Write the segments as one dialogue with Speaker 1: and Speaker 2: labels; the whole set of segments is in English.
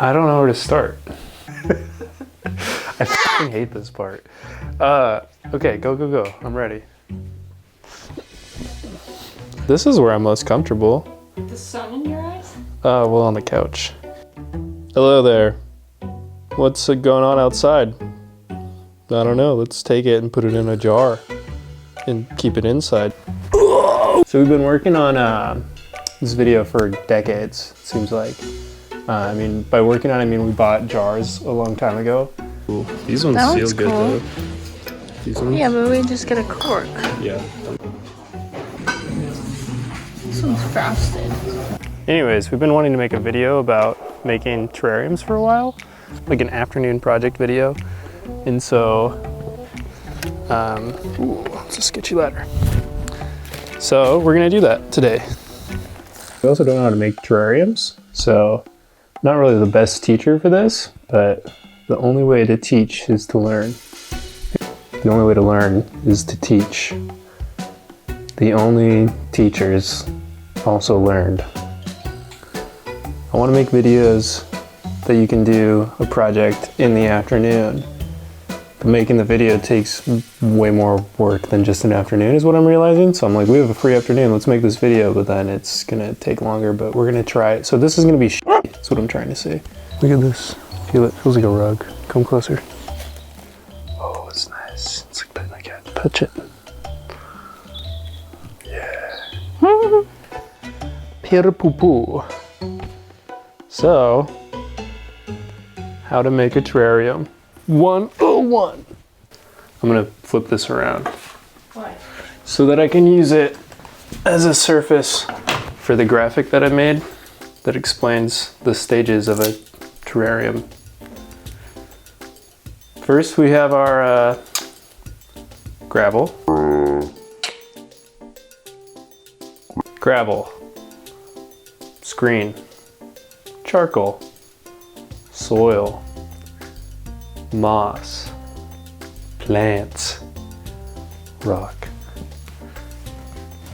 Speaker 1: I don't know where to start. I fucking hate this part. Okay, go. I'm ready. This is where I'm most comfortable.
Speaker 2: The sun in your eyes?
Speaker 1: Well, on the couch. Hello there. What's going on outside? I don't know. Let's take it and put it in a jar and keep it inside. So we've been working on this video for decades, it seems like. I mean, by working on it, I mean we bought jars a long time ago. Ooh, these ones feel good though. These ones?
Speaker 2: Yeah, but we just get a cork.
Speaker 1: Yeah.
Speaker 2: This one's frosted.
Speaker 1: Anyways, we've been wanting to make a video about making terrariums for a while, like an afternoon project video. And so, ooh, it's a sketchy ladder. So we're gonna do that today. We also don't know how to make terrariums, so not really the best teacher for this, but the only way to teach is to learn. The only way to learn is to teach. The only teachers also learned. I want to make videos that you can do a project in the afternoon. But making the video takes way more work than just an afternoon is what I'm realizing. So I'm like, we have a free afternoon, let's make this video, but then it's gonna take longer, but we're gonna try it. So this is gonna be shitty, that's what I'm trying to say. Look at this, feel it, feels like a rug. Come closer. Oh, it's nice. It's like that, I can't touch it. Yeah. Pere poo. So, how to make a terrarium. 101. I'm gonna flip this around.
Speaker 2: Why?
Speaker 1: So that I can use it as a surface for the graphic that I made that explains the stages of a terrarium. First we have our gravel. Gravel. Screen. Charcoal. Soil. Moss, plants, rock,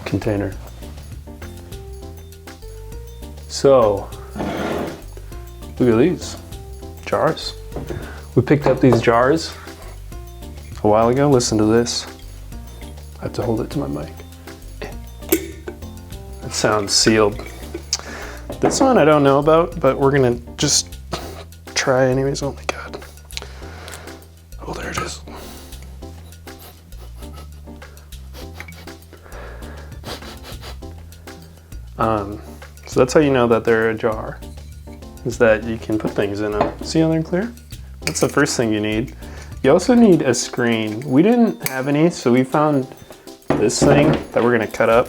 Speaker 1: container. So, look at these jars. We picked up these jars a while ago. Listen to this. I have to hold it to my mic. That sounds sealed. This one I don't know about, but we're gonna just try anyways. Oh my God. Oh, there it is. So that's how you know that they're a jar, is that you can put things in them. See how they're clear? That's the first thing you need. You also need a screen. We didn't have any, so we found this thing that we're gonna cut up.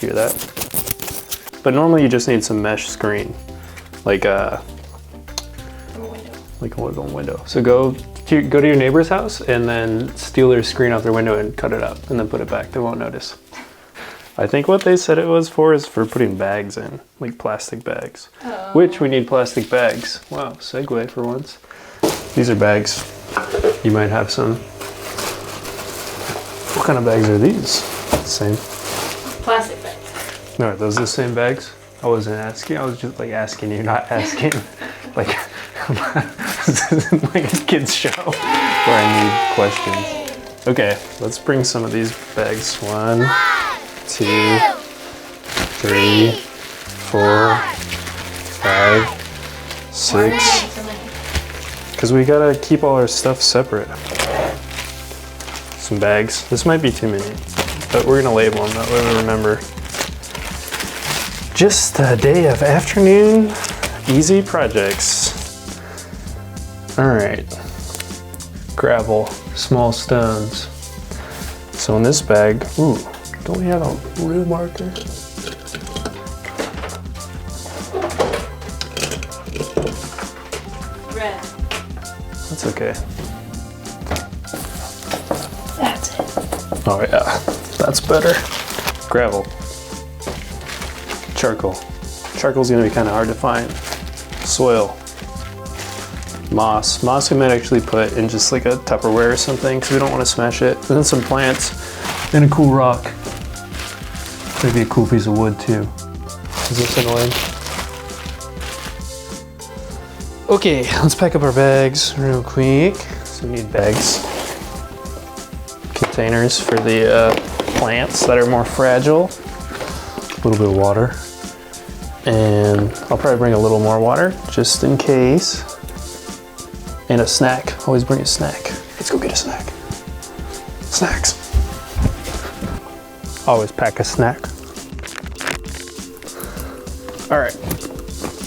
Speaker 1: Hear that? But normally you just need some mesh screen, like a window. So go to your neighbor's house and then steal their screen off their window and cut it up and then put it back. They won't notice. I think what they said it was for is for putting bags in, like plastic bags. Oh. Which we need plastic bags. Wow, segue for once. These are bags. You might have some. What kind of bags are these? Same.
Speaker 2: Plastic bags.
Speaker 1: No, are those the same bags? I wasn't asking. I was just like asking you, not asking. Like, this isn't like a kid's show where I need questions. Okay, let's bring some of these bags. 1, 2, 3, 4, 5, 6. Because we gotta keep all our stuff separate. Some bags. This might be too many, but we're gonna label them that way we remember. Just a day of afternoon easy projects. All right, gravel, small stones. So in this bag, ooh, don't we have a real marker?
Speaker 2: Red.
Speaker 1: That's okay.
Speaker 2: That's it.
Speaker 1: Oh yeah, that's better. Gravel. Charcoal. Charcoal's gonna be kind of hard to find. Soil. Moss. Moss we might actually put in just like a Tupperware or something because we don't want to smash it. And then some plants and a cool rock. Maybe a cool piece of wood too. Is this annoying? Okay, let's pack up our bags real quick. So we need bags. Containers for the plants that are more fragile. A little bit of water. And I'll probably bring a little more water just in case. And a snack. Always bring a snack. Let's go get a snack. Snacks. Always pack a snack. All right,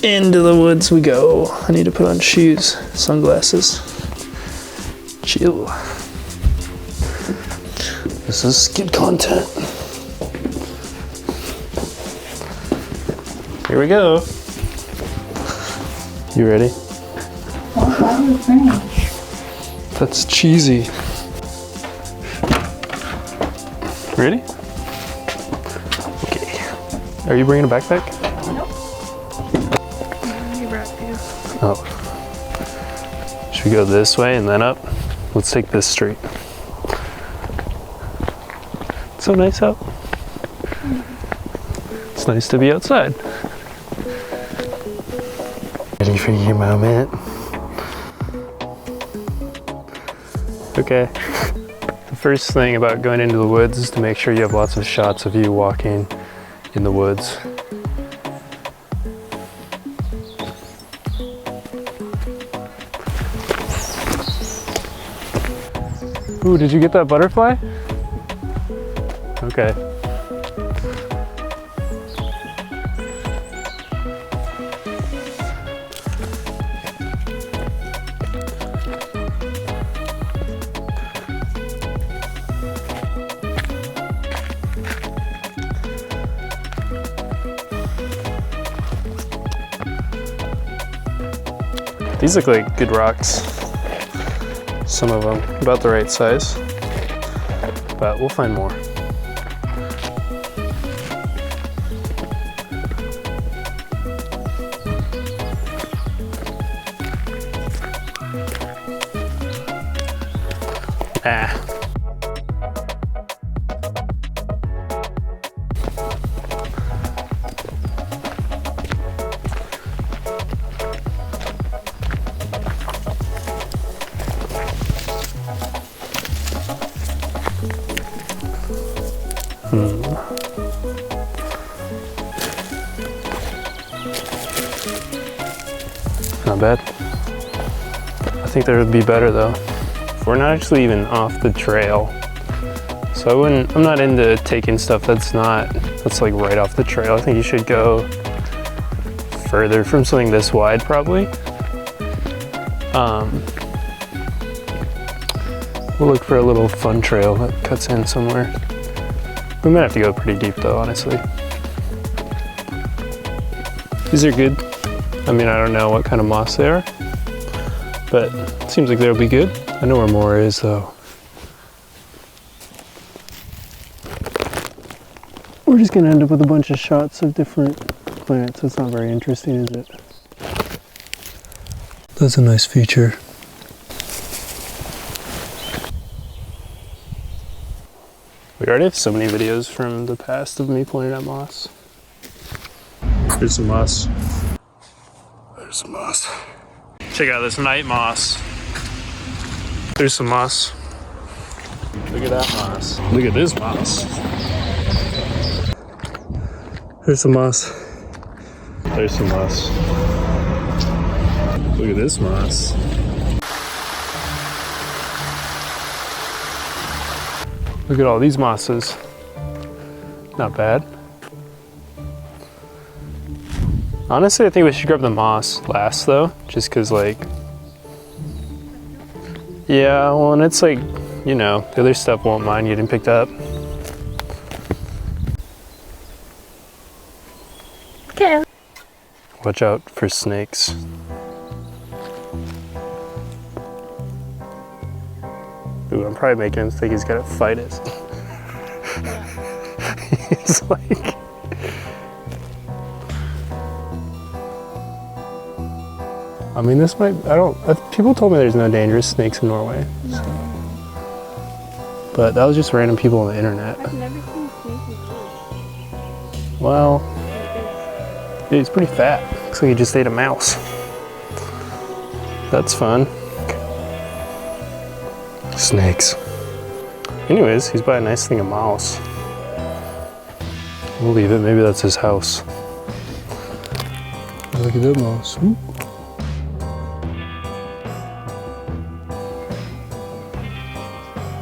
Speaker 1: into the woods we go. I need to put on shoes, sunglasses. Chill. This is skid content. Here we go. You ready? That's cheesy. Ready? Okay. Are you bringing a backpack?
Speaker 2: Nope. You brought you.
Speaker 1: Oh. Should we go this way and then up? Let's take this street. It's so nice out. It's nice to be outside. Ready for your moment? Okay. The first thing about going into the woods is to make sure you have lots of shots of you walking in the woods. Ooh, did you get that butterfly? Okay. These look like good rocks. Some of them, about the right size. But we'll find more. Ah. Not bad. I think there would be better though. We're not actually even off the trail. So I'm not into taking stuff that's like right off the trail. I think you should go further from something this wide probably. We'll look for a little fun trail that cuts in somewhere. We might have to go pretty deep though, honestly. These are good. I mean, I don't know what kind of moss they are, but it seems like they'll be good. I know where more is though. We're just gonna end up with a bunch of shots of different plants. That's not very interesting, is it? That's a nice feature. We already have so many videos from the past of me pointing at moss. There's some moss. There's some moss. Check out this night moss. There's some moss. Look at that moss. Look at this moss. There's some moss. There's some moss. Look at this moss. Look at all these mosses. Not bad. Honestly, I think we should grab the moss last though, just cause like, yeah, well, and it's like, you know, the other stuff won't mind getting picked up.
Speaker 2: Okay.
Speaker 1: Watch out for snakes. Ooh, I'm probably making him think he's gotta fight it. He's like... I mean, this might, people told me there's no dangerous snakes in Norway. So. But that was just random people on the internet.
Speaker 2: I've never seen snakes in Norway.
Speaker 1: Well, he's pretty fat. Looks like he just ate a mouse. That's fun. Snakes. Anyways, he's by a nice thing of mouse. We'll leave it, maybe that's his house. Look at that mouse.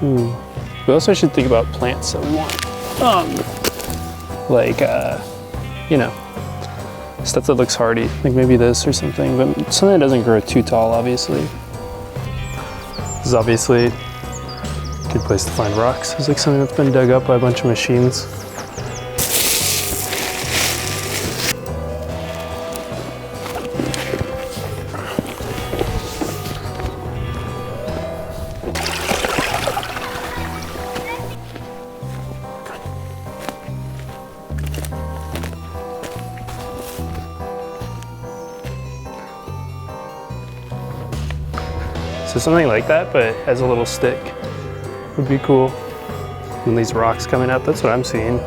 Speaker 1: Ooh. We also should think about plants that we want. Like, you know, stuff that looks hardy. Like maybe this or something, but something that doesn't grow too tall, obviously. This is obviously a good place to find rocks. It's like something that's been dug up by a bunch of machines. So something like that, but has a little stick would be cool. And these rocks coming up, that's what I'm seeing.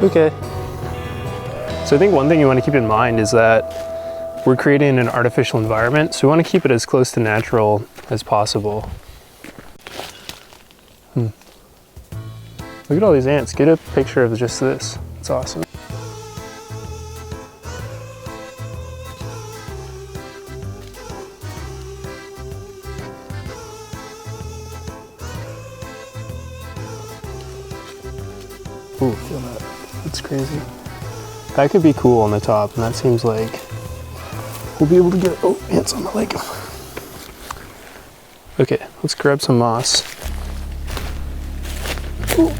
Speaker 1: Okay. So I think one thing you want to keep in mind is that we're creating an artificial environment, so we want to keep it as close to natural as possible. Look at all these ants. Get a picture of just this. It's awesome. Ooh, feel that. That's crazy. That could be cool on the top, and that seems like we'll be able to get, oh, ants on my leg. Okay, let's grab some moss. Ooh.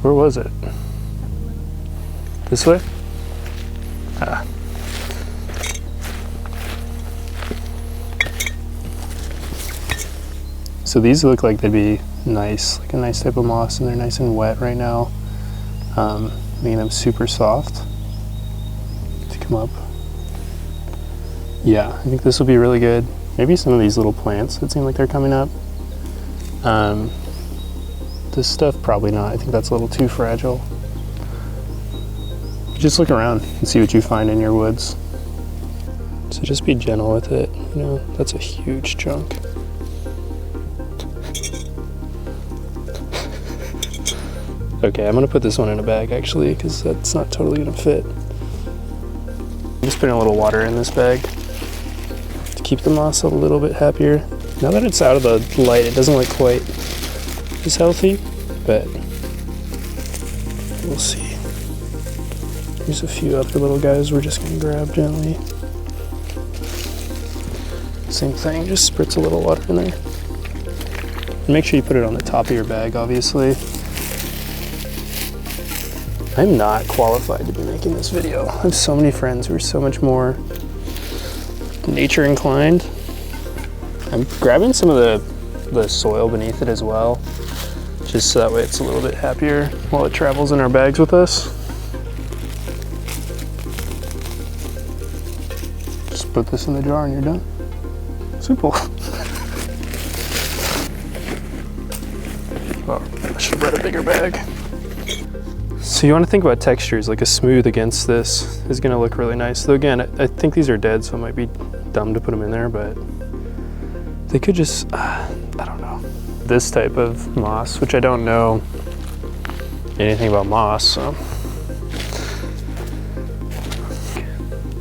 Speaker 1: Where was it? This way? Ah. So these look like they'd be nice, like a nice type of moss, and they're nice and wet right now, making them super soft to come up. Yeah, I think this will be really good. Maybe some of these little plants that seem like they're coming up. This stuff, probably not. I think that's a little too fragile. Just look around and see what you find in your woods. So just be gentle with it, you know, that's a huge chunk. Okay, I'm gonna put this one in a bag actually, because that's not totally gonna fit. I'm just putting a little water in this bag to keep the moss a little bit happier. Now that it's out of the light, it doesn't look quite as healthy, but we'll see. There's a few other little guys we're just gonna grab gently. Same thing, just spritz a little water in there. And make sure you put it on the top of your bag, obviously. I'm not qualified to be making this video. I have so many friends who are so much more nature inclined. I'm grabbing some of the soil beneath it as well, just so that way it's a little bit happier while it travels in our bags with us. Just put this in the jar and you're done. Simple. Oh, I should have brought a bigger bag. So you want to think about textures, like a smooth against this is going to look really nice. Though again, I think these are dead, so it might be dumb to put them in there, but they could just, I don't know. This type of moss, which I don't know anything about moss, so.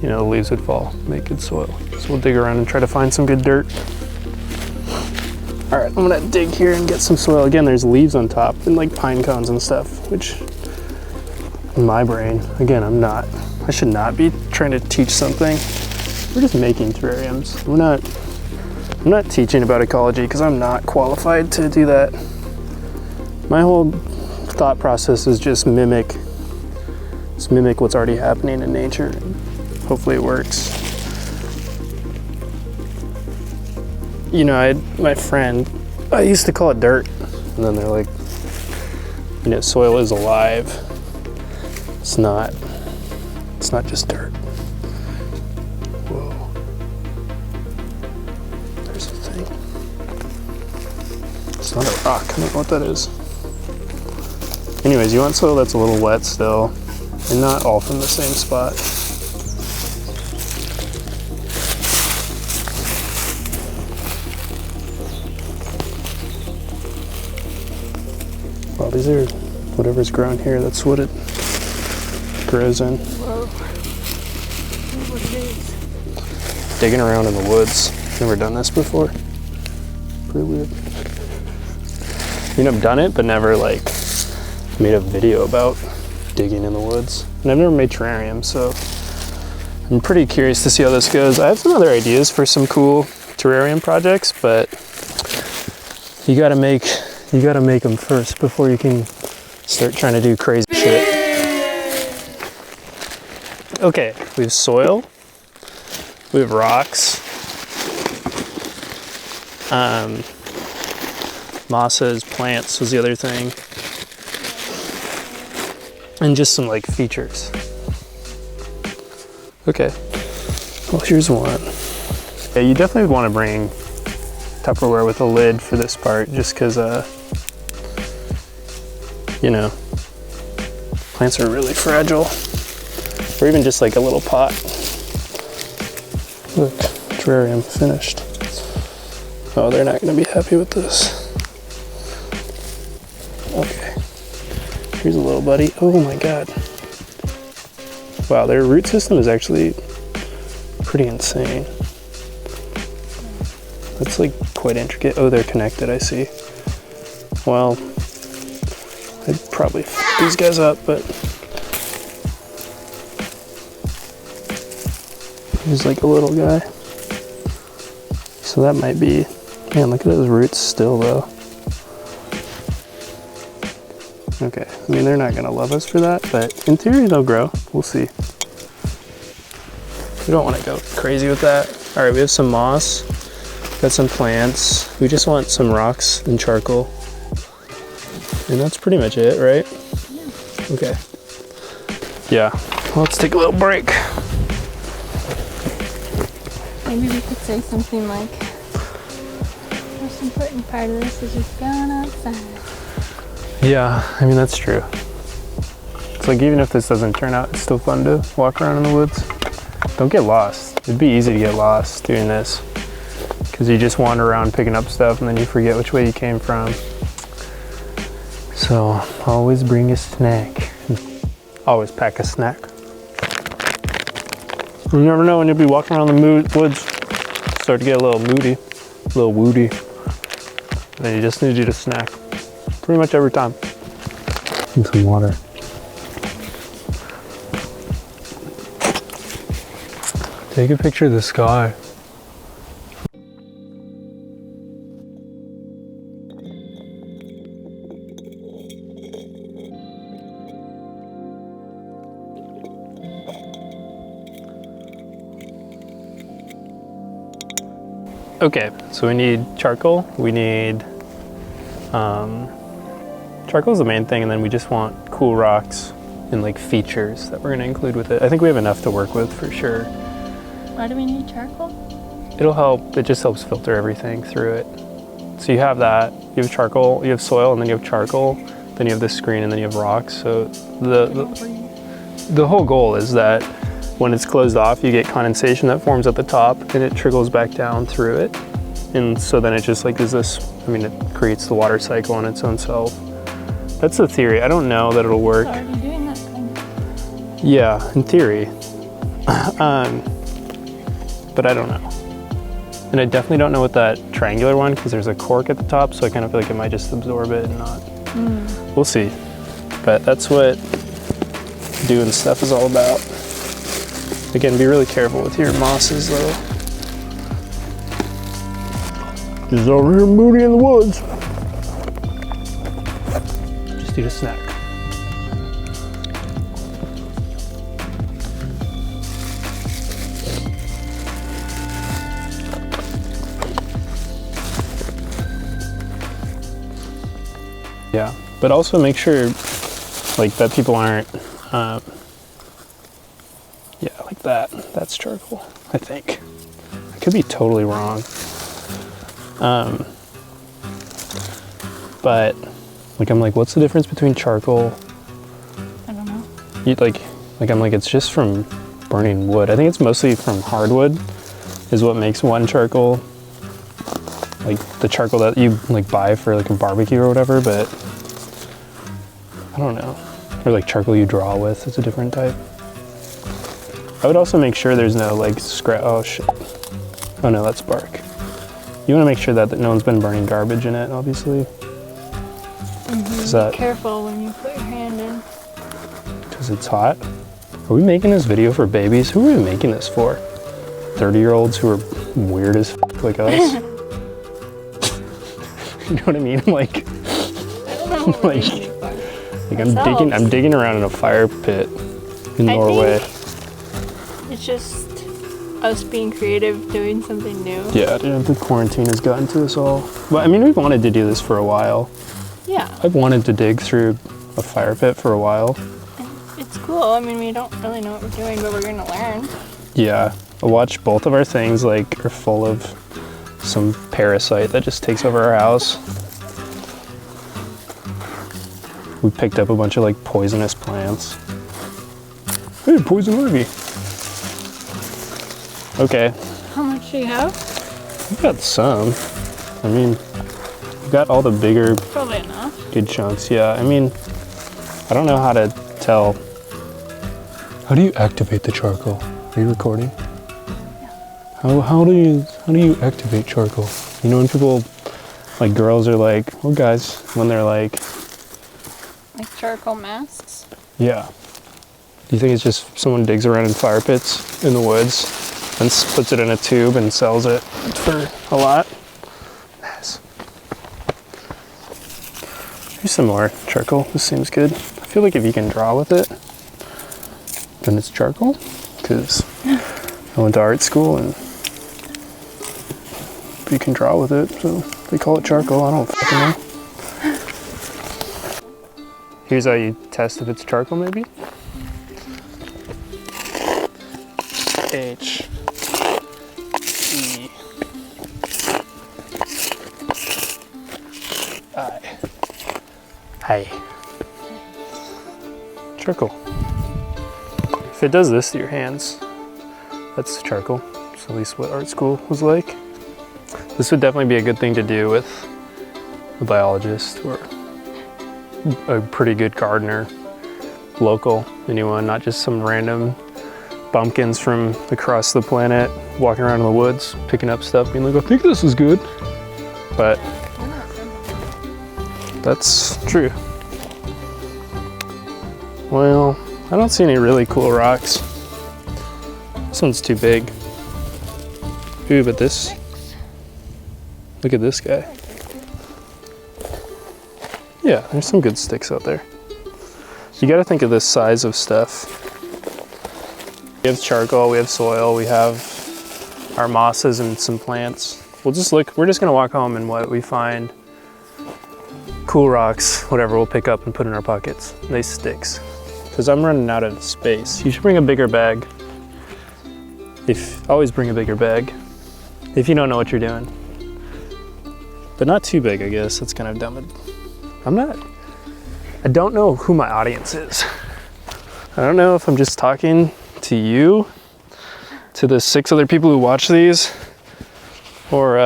Speaker 1: You know, the leaves would fall, make good soil. So we'll dig around and try to find some good dirt. All right, I'm gonna dig here and get some soil. Again, there's leaves on top and like pine cones and stuff, which in my brain, again, I should not be trying to teach something. We're just making terrariums. I'm not teaching about ecology because I'm not qualified to do that. My whole thought process is just mimic what's already happening in nature. Hopefully it works. You know, my friend, I used to call it dirt, and then they're like, you know, soil is alive. It's not just dirt. Whoa. There's a thing. It's not a rock, I don't know what that is. Anyways, you want soil that's a little wet still. and not all from the same spot. Well, these are whatever's grown here, that's what it grows in.
Speaker 2: Whoa. What it is.
Speaker 1: Digging around in the woods. Never done this before. Pretty weird. I mean, I've done it, but never like made a video about digging in the woods. And I've never made terrariums, so I'm pretty curious to see how this goes. I have some other ideas for some cool terrarium projects, but you gotta make them first before you can start trying to do crazy shit. Okay, we have soil, we have rocks, mosses, plants was the other thing, and just some like features. Okay, well here's one. Yeah, you definitely want to bring Tupperware with a lid for this part, just because you know, plants are really fragile. Or even just like a little pot. Look, terrarium finished. Oh, they're not gonna be happy with this. Okay, here's a little buddy. Oh my God. Wow, their root system is actually pretty insane. That's like quite intricate. Oh, they're connected, I see. Well, I'd probably f these guys up, but here's like a little guy. So that might be, man, look at those roots still though. Okay, I mean, they're not gonna love us for that, but in theory they'll grow. We'll see. We don't wanna go crazy with that. All right, we have some moss, got some plants. We just want some rocks and charcoal. And that's pretty much it, right? Yeah. Okay. Yeah, well, let's take a little break.
Speaker 2: Maybe we could say something like, the most important part of this is just going outside.
Speaker 1: Yeah, I mean, that's true. It's like, even if this doesn't turn out, it's still fun to walk around in the woods. Don't get lost. It'd be easy to get lost doing this, because you just wander around picking up stuff and then you forget which way you came from. So always bring a snack. Always pack a snack. You never know when you'll be walking around the woods, start to get a little moody, a little woody. And you just need you to snack. Pretty much every time. And some water. Take a picture of the sky. Okay, so we need charcoal. We need, charcoal is the main thing, and then we just want cool rocks and like features that we're gonna include with it. I think we have enough to work with for sure.
Speaker 2: Why do we need charcoal?
Speaker 1: It'll help, it just helps filter everything through it. So you have that, you have charcoal, you have soil, and then you have charcoal, then you have the screen, and then you have rocks. So the whole goal is that when it's closed off, you get condensation that forms at the top and it trickles back down through it. And so then it just like is this, I mean, it creates the water cycle on its own self. That's the theory. I don't know that it'll work.
Speaker 2: It's already doing that kind of.
Speaker 1: Yeah, in theory. But I don't know. And I definitely don't know with that triangular one, because there's a cork at the top, so I kind of feel like it might just absorb it and not. We'll see. But that's what doing stuff is all about. Again, be really careful with your mosses though. He's over here moody in the woods. Just eat a snack. Yeah, but also make sure like that people aren't, yeah, like that. That's charcoal, I think. I could be totally wrong. But like I'm like, what's the difference between charcoal?
Speaker 2: I don't know.
Speaker 1: You Like I'm like, it's just from burning wood. I think it's mostly from hardwood is what makes one charcoal, like the charcoal that you like buy for like a barbecue or whatever, but I don't know. Or like charcoal you draw with, it's a different type. I would also make sure there's no like scrap, oh shit. Oh no, that's bark. You want to make sure that no one's been burning garbage in it, obviously.
Speaker 2: Be careful when you put your hand in.
Speaker 1: Because it's hot. Are we making this video for babies? Who are we making this for? 30-year-olds who are weird as f like us? You know what I mean? Like,
Speaker 2: I don't know what
Speaker 1: like, I'm digging around in a fire pit in Norway.
Speaker 2: I think it's just us being creative, doing something new.
Speaker 1: Yeah, dude, the quarantine has gotten to us all. But I mean, we've wanted to do this for a while.
Speaker 2: Yeah.
Speaker 1: I've wanted to dig through a fire pit for a while.
Speaker 2: It's cool. I mean, we don't really know what we're doing, but we're gonna learn.
Speaker 1: Yeah, I watched both of our things like are full of some parasite that just takes over our house. We picked up a bunch of like poisonous plants. Hey, poison ivy. Okay.
Speaker 2: How much do you have?
Speaker 1: We've got some. I mean, we've got all the bigger,
Speaker 2: Probably enough.
Speaker 1: good chunks. Yeah, I mean, I don't know how to tell. How do you activate the charcoal? Are you recording? Yeah. How do you activate charcoal? You know when people, like girls are like, or guys, when they're like
Speaker 2: charcoal masks?
Speaker 1: Yeah. Do you think it's just someone digs around in fire pits in the woods and puts it in a tube and sells it for a lot? Nice. Here's some more charcoal. This seems good. I feel like if you can draw with it, then it's charcoal. Because I went to art school and you can draw with it, so they call it charcoal. I don't fucking know. Here's how you test if it's charcoal, maybe. H E I. Hi. Charcoal. If it does this to your hands, that's charcoal. That's at least what art school was like. This would definitely be a good thing to do with a biologist or a pretty good gardener, local, anyone, not just some random bumpkins from across the planet walking around in the woods, picking up stuff, being like, I think this is good. But that's true. Well, I don't see any really cool rocks. This one's too big. Ooh, but this, look at this guy. Yeah, there's some good sticks out there. You gotta think of the size of stuff. We have charcoal, we have soil, we have our mosses and some plants. We're just gonna walk home and what we find, cool rocks, whatever we'll pick up and put in our pockets. Nice sticks. Because I'm running out of space. You should bring a bigger bag. Always bring a bigger bag. If you don't know what you're doing. But not too big, I guess. That's kind of dumb. I don't know who my audience is. I don't know if I'm just talking to you, to the 6 other people who watch these, or,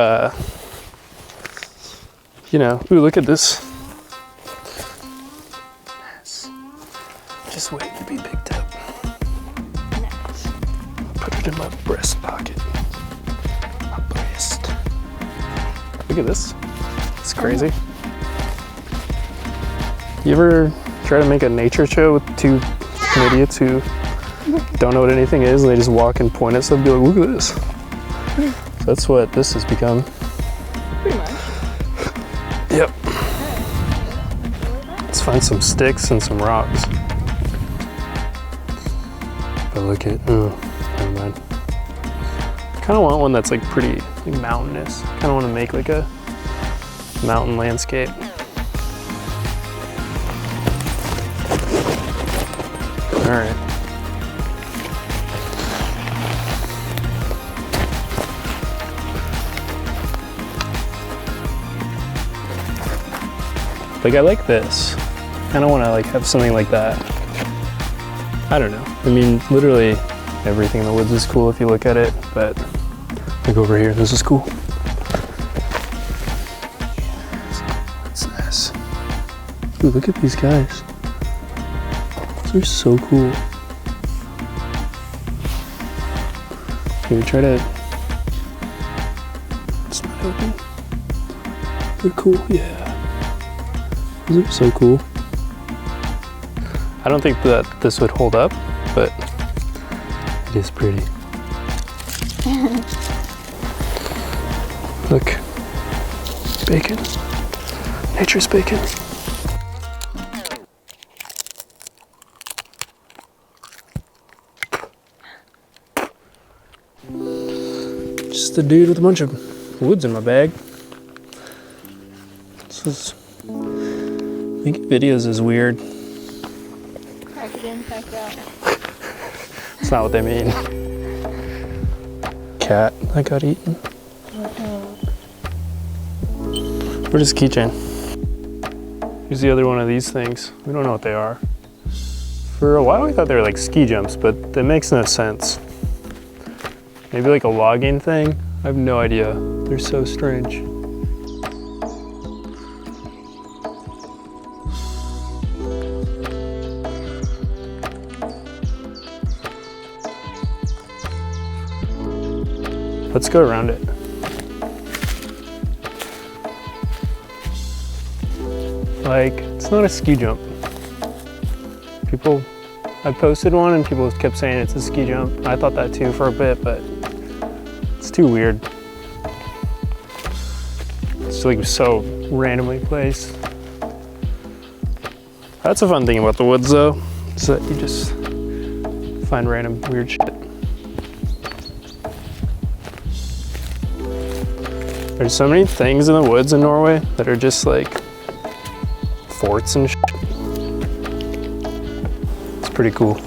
Speaker 1: you know, ooh, look at this. Nice. Just waiting to be picked up.
Speaker 2: Nice.
Speaker 1: Put it in my breast pocket. My breast. Look at this. It's crazy. You ever try to make a nature show with 2 idiots who don't know what anything is and they just walk and point at stuff and be like, look at this. So that's what this has become.
Speaker 2: Pretty much.
Speaker 1: Yep. Let's find some sticks and some rocks. But look at, oh, never mind. I kind of want one that's like pretty like mountainous. I kind of want to make like a mountain landscape. All right. Like I like this. I kind of want to like have something like that. I don't know. I mean, literally everything in the woods is cool if you look at it, but like over here, this is cool. What's this? Ooh, look at these guys. These are so cool. Can we try to... It's not open. They're cool, yeah. These are so cool. I don't think that this would hold up, but it is pretty. Look, bacon, nature's bacon. Just a dude with a bunch of woods in my bag. This is, making videos is weird.
Speaker 2: Pack it in, pack it out.
Speaker 1: That's not what they mean. Cat that got eaten. Where's his keychain? Here's the other one of these things. We don't know what they are. For a while we thought they were like ski jumps, but that makes no sense. Maybe like a logging thing? I have no idea. They're so strange. Let's go around it. Like, it's not a ski jump. I posted one and people kept saying it's a ski jump. I thought that too for a bit, but it's too weird. It's like so randomly placed. That's a fun thing about the woods though, is that you just find random weird shit. There's so many things in the woods in Norway that are just like forts and shit. It's pretty cool.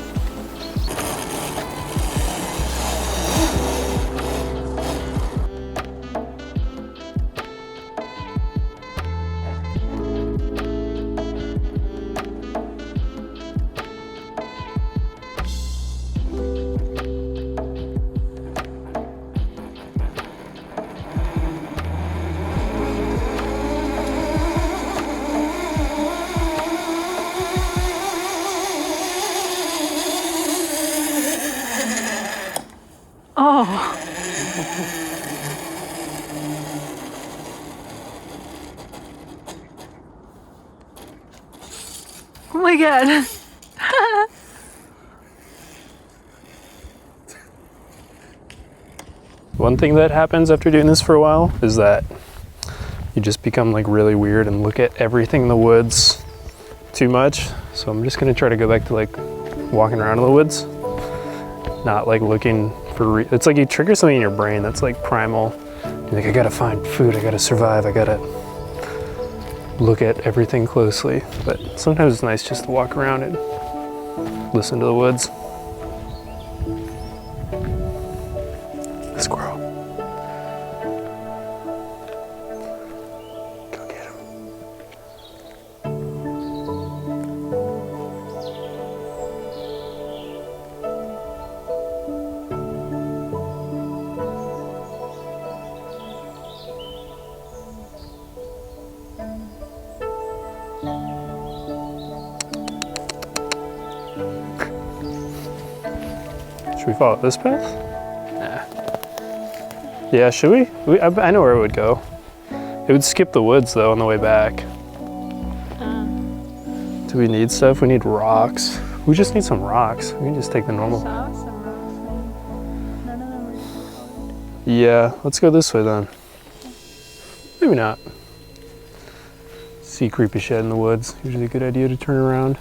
Speaker 2: Oh. Oh my god.
Speaker 1: One thing that happens after doing this for a while is that you just become like really weird and look at everything in the woods too much. So I'm just gonna try to go back to like walking around in the woods, not like looking for, it's like you trigger something in your brain that's like primal. You're like, I gotta find food, I gotta survive, I gotta look at everything closely. But sometimes it's nice just to walk around and listen to the woods. The squirrel. Go get him. Should we follow this path? Nah. Yeah, should we? I know where it would go. It would skip the woods though on the way back. Do we need stuff? We need rocks. We just need some rocks. We can just take the normal.
Speaker 2: Saw some rocks. None of them were.
Speaker 1: Yeah, let's go this way then. Maybe not. See creepy shit in the woods. Usually a good idea to turn around.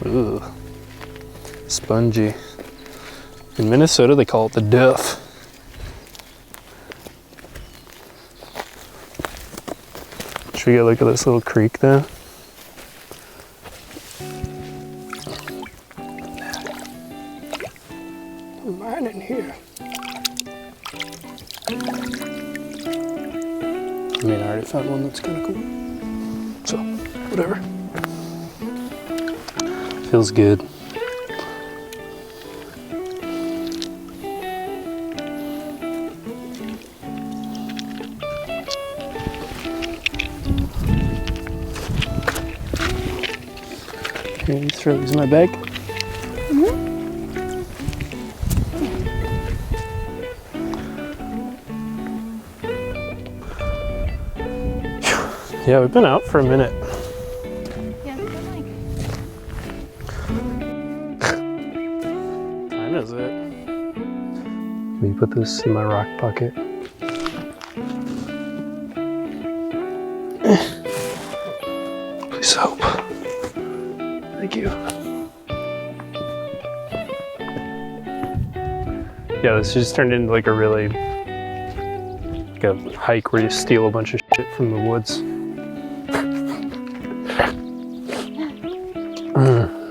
Speaker 1: Ugh. Spongy. In Minnesota, they call it the duff. Should we go look at this little creek then? Mine in here. I mean, I already found one that's kind of cool. So, whatever. Feels good. Here, you throw these in my bag. Yeah, we've been out for a minute.
Speaker 2: Yeah, it's been like...
Speaker 1: Time is it? Let me put this in my rock pocket. Please help. Thank you. Yeah, this just turned into like a really, like a hike where you steal a bunch of shit from the woods.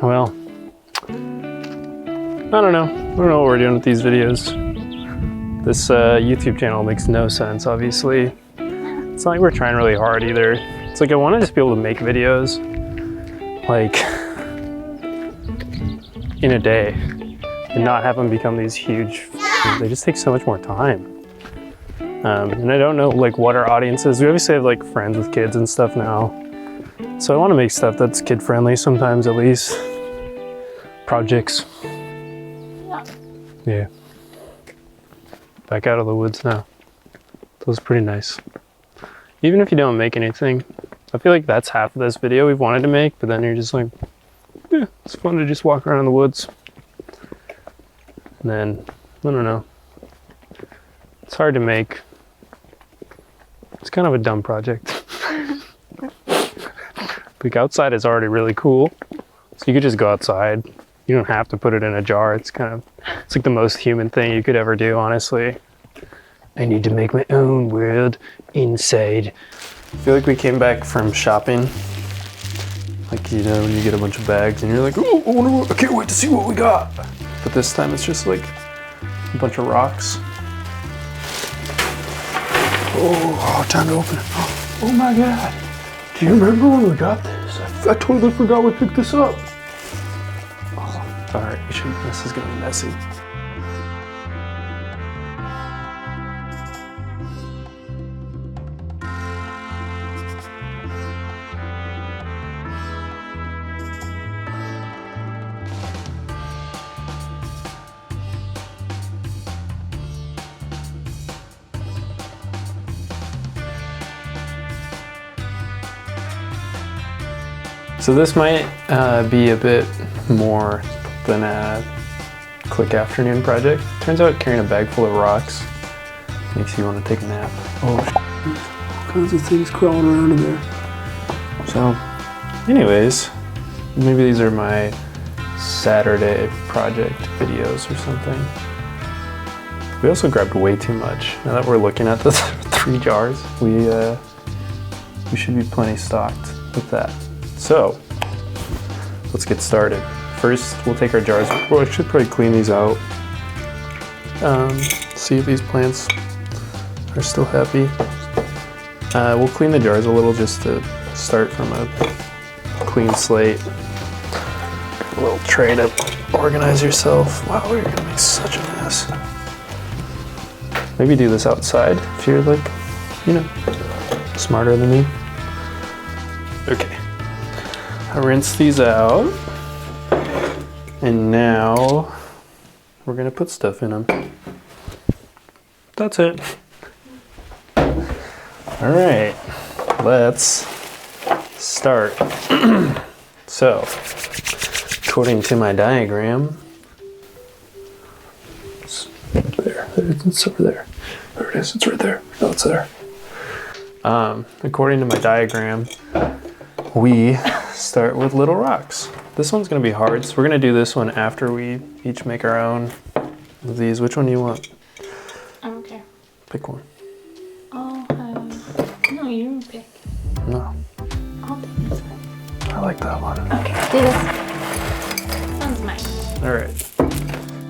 Speaker 1: Well, I don't know. I don't know what we're doing with these videos. This YouTube channel makes no sense, obviously. It's not like we're trying really hard either. It's like I want to just be able to make videos like in a day and not have them become these huge, they just take so much more time. And I don't know like what our audience is. We obviously have like friends with kids and stuff now. So I want to make stuff that's kid friendly sometimes at least. Projects. Yeah. Back out of the woods now. Feels pretty nice. Even if you don't make anything, I feel like that's half of this video we've wanted to make, but then you're just like, yeah, it's fun to just walk around in the woods. And then, I don't know. It's hard to make. It's kind of a dumb project. Like outside is already really cool. So you could just go outside. You don't have to put it in a jar. It's like the most human thing you could ever do, honestly. I need to make my own world inside. I feel like we came back from shopping. Like, you know, when you get a bunch of bags and you're like, oh, I can't wait to see what we got. But this time it's just like a bunch of rocks. Oh, time to open it. Oh my God. Do you remember when we got this? I totally forgot we picked this up. Oh, all right, this is gonna be messy. So this might be a bit more than a quick afternoon project. Turns out carrying a bag full of rocks makes you want to take a nap. Oh, all kinds of things crawling around in there. So, anyways, maybe these are my Saturday project videos or something. We also grabbed way too much. Now that we're looking at the 3 jars, we should be plenty stocked with that. So, let's get started. First, we'll take our jars. Well, I should probably clean these out. See if these plants are still happy. We'll clean the jars a little just to start from a clean slate. A little tray to organize yourself. Wow, we're gonna make such a mess. Maybe do this outside if you're like, you know, smarter than me. Okay. I rinsed these out, and now we're gonna put stuff in them. That's it. All right, let's start. So, according to my diagram, it's over there. There it is, it's right there. No, it's there. According to my diagram, we start with little rocks. This one's gonna be hard, so we're gonna do this one after we each make our own of these. Which one do you want?
Speaker 2: I don't care.
Speaker 1: Pick one.
Speaker 2: Oh, no, you pick.
Speaker 1: No.
Speaker 2: I'll pick this one.
Speaker 1: I like that one.
Speaker 2: Okay, do this. This one's mine.
Speaker 1: All right.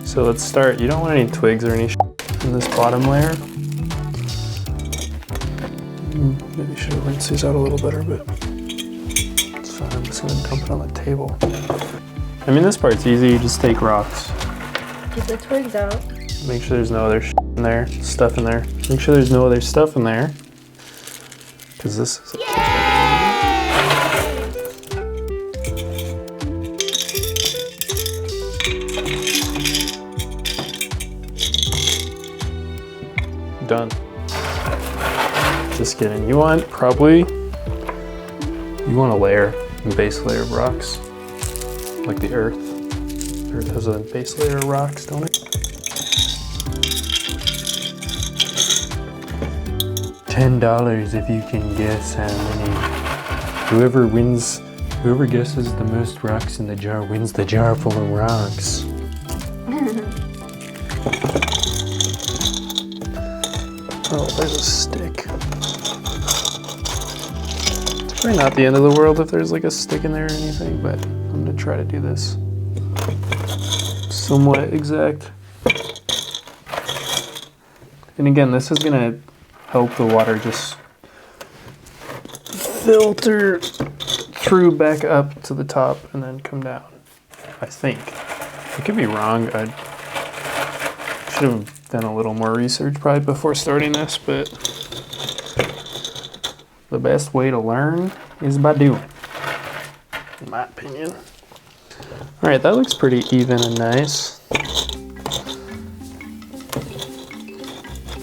Speaker 1: So let's start. You don't want any twigs or any in this bottom layer. Maybe should have rinsed these out a little better, but it's fine. I'm just gonna dump it on the table. I mean, this part's easy. You just take rocks.
Speaker 2: Get the twigs out.
Speaker 1: Make sure there's no other in there, stuff in there. Make sure there's no other stuff in there. Because this is... Done. Just kidding. You want a layer, a base layer of rocks. Like the earth. The earth has a base layer of rocks, don't it? $10 if you can guess how many. Whoever guesses the most rocks in the jar wins the jar full of rocks. Oh, there's a stick. It's probably not the end of the world if there's like a stick in there or anything, but I'm gonna try to do this somewhat exact. And again, this is gonna help the water just filter through back up to the top and then come down, I think. I could be wrong. I should have done a little more research probably before starting this, but the best way to learn is by doing, in my opinion. All right, that looks pretty even and nice.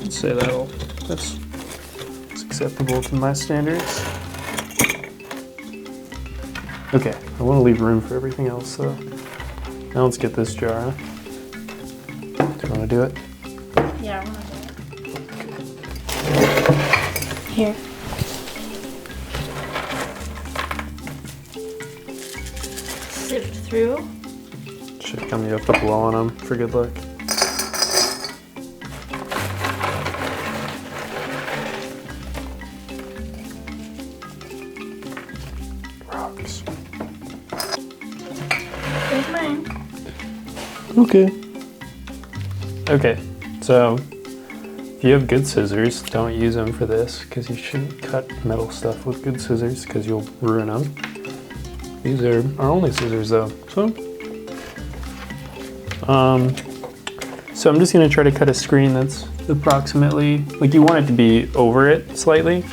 Speaker 1: I'd say that's acceptable to my standards. Okay, I want to leave room for everything else, so now let's get this jar, huh? Do you want to do it?
Speaker 2: Yeah, I want to do it. Here. Sift through.
Speaker 1: Should come you have to blow on them for good luck. Rocks.
Speaker 2: There's mine.
Speaker 1: Okay. Okay, so if you have good scissors, don't use them for this because you shouldn't cut metal stuff with good scissors because you'll ruin them. These are our only scissors though, so I'm just gonna try to cut a screen that's approximately, like you want it to be over it slightly,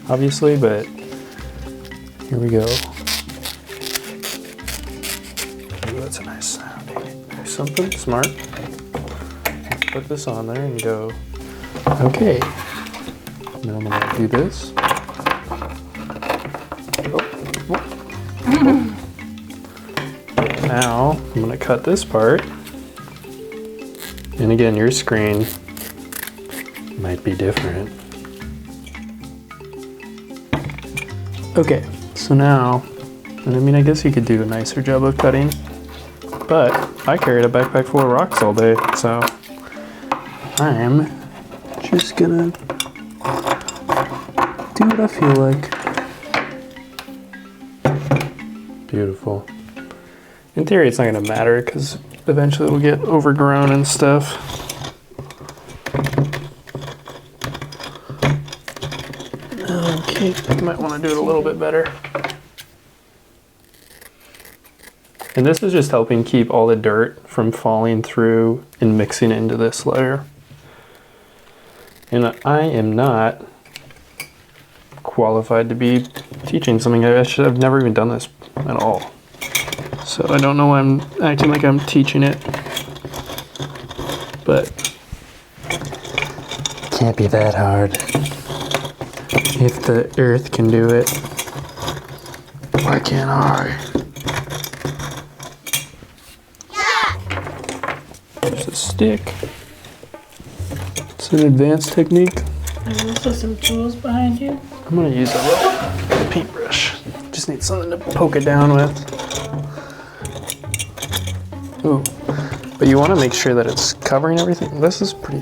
Speaker 1: obviously, but here we go. Ooh, that's a nice sound. There's something smart. Let's put this on there and go, okay. Now I'm gonna do this. Now I'm gonna cut this part. And again, your screen might be different. Okay, so now, and I mean, I guess you could do a nicer job of cutting, but I carried a backpack full of rocks all day, so I'm just gonna do what I feel like. Beautiful. In theory, it's not gonna matter because eventually it'll get overgrown and stuff. Okay, you might want to do it a little bit better. And this is just helping keep all the dirt from falling through and mixing into this layer. And I am not qualified to be teaching something. I've never even done this at all. So I don't know why I'm acting like I'm teaching it. But it can't be that hard. If the earth can do it, why can't I? There's a stick. It's an advanced technique.
Speaker 2: There's also some tools behind you.
Speaker 1: I'm gonna use a little paintbrush. Just need something to poke it down with. Ooh, but you want to make sure that it's covering everything. This is pretty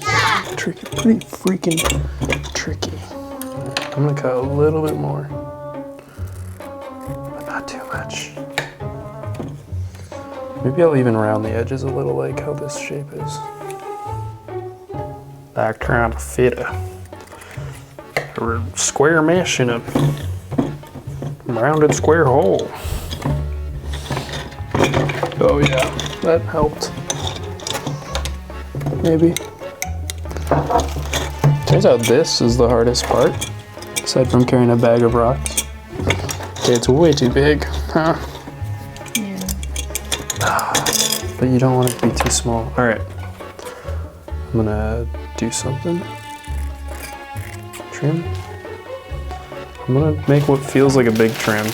Speaker 1: tricky, pretty freaking tricky. I'm gonna cut a little bit more, but not too much. Maybe I'll even round the edges a little, like how this shape is. Like trying to fit a square mesh in a rounded square hole. Oh yeah, that helped. Maybe. Turns out this is the hardest part, aside from carrying a bag of rocks. Okay, it's way too big, huh?
Speaker 2: Yeah.
Speaker 1: But you don't want it to be too small. All right, I'm gonna do something. Trim. I'm gonna make what feels like a big trim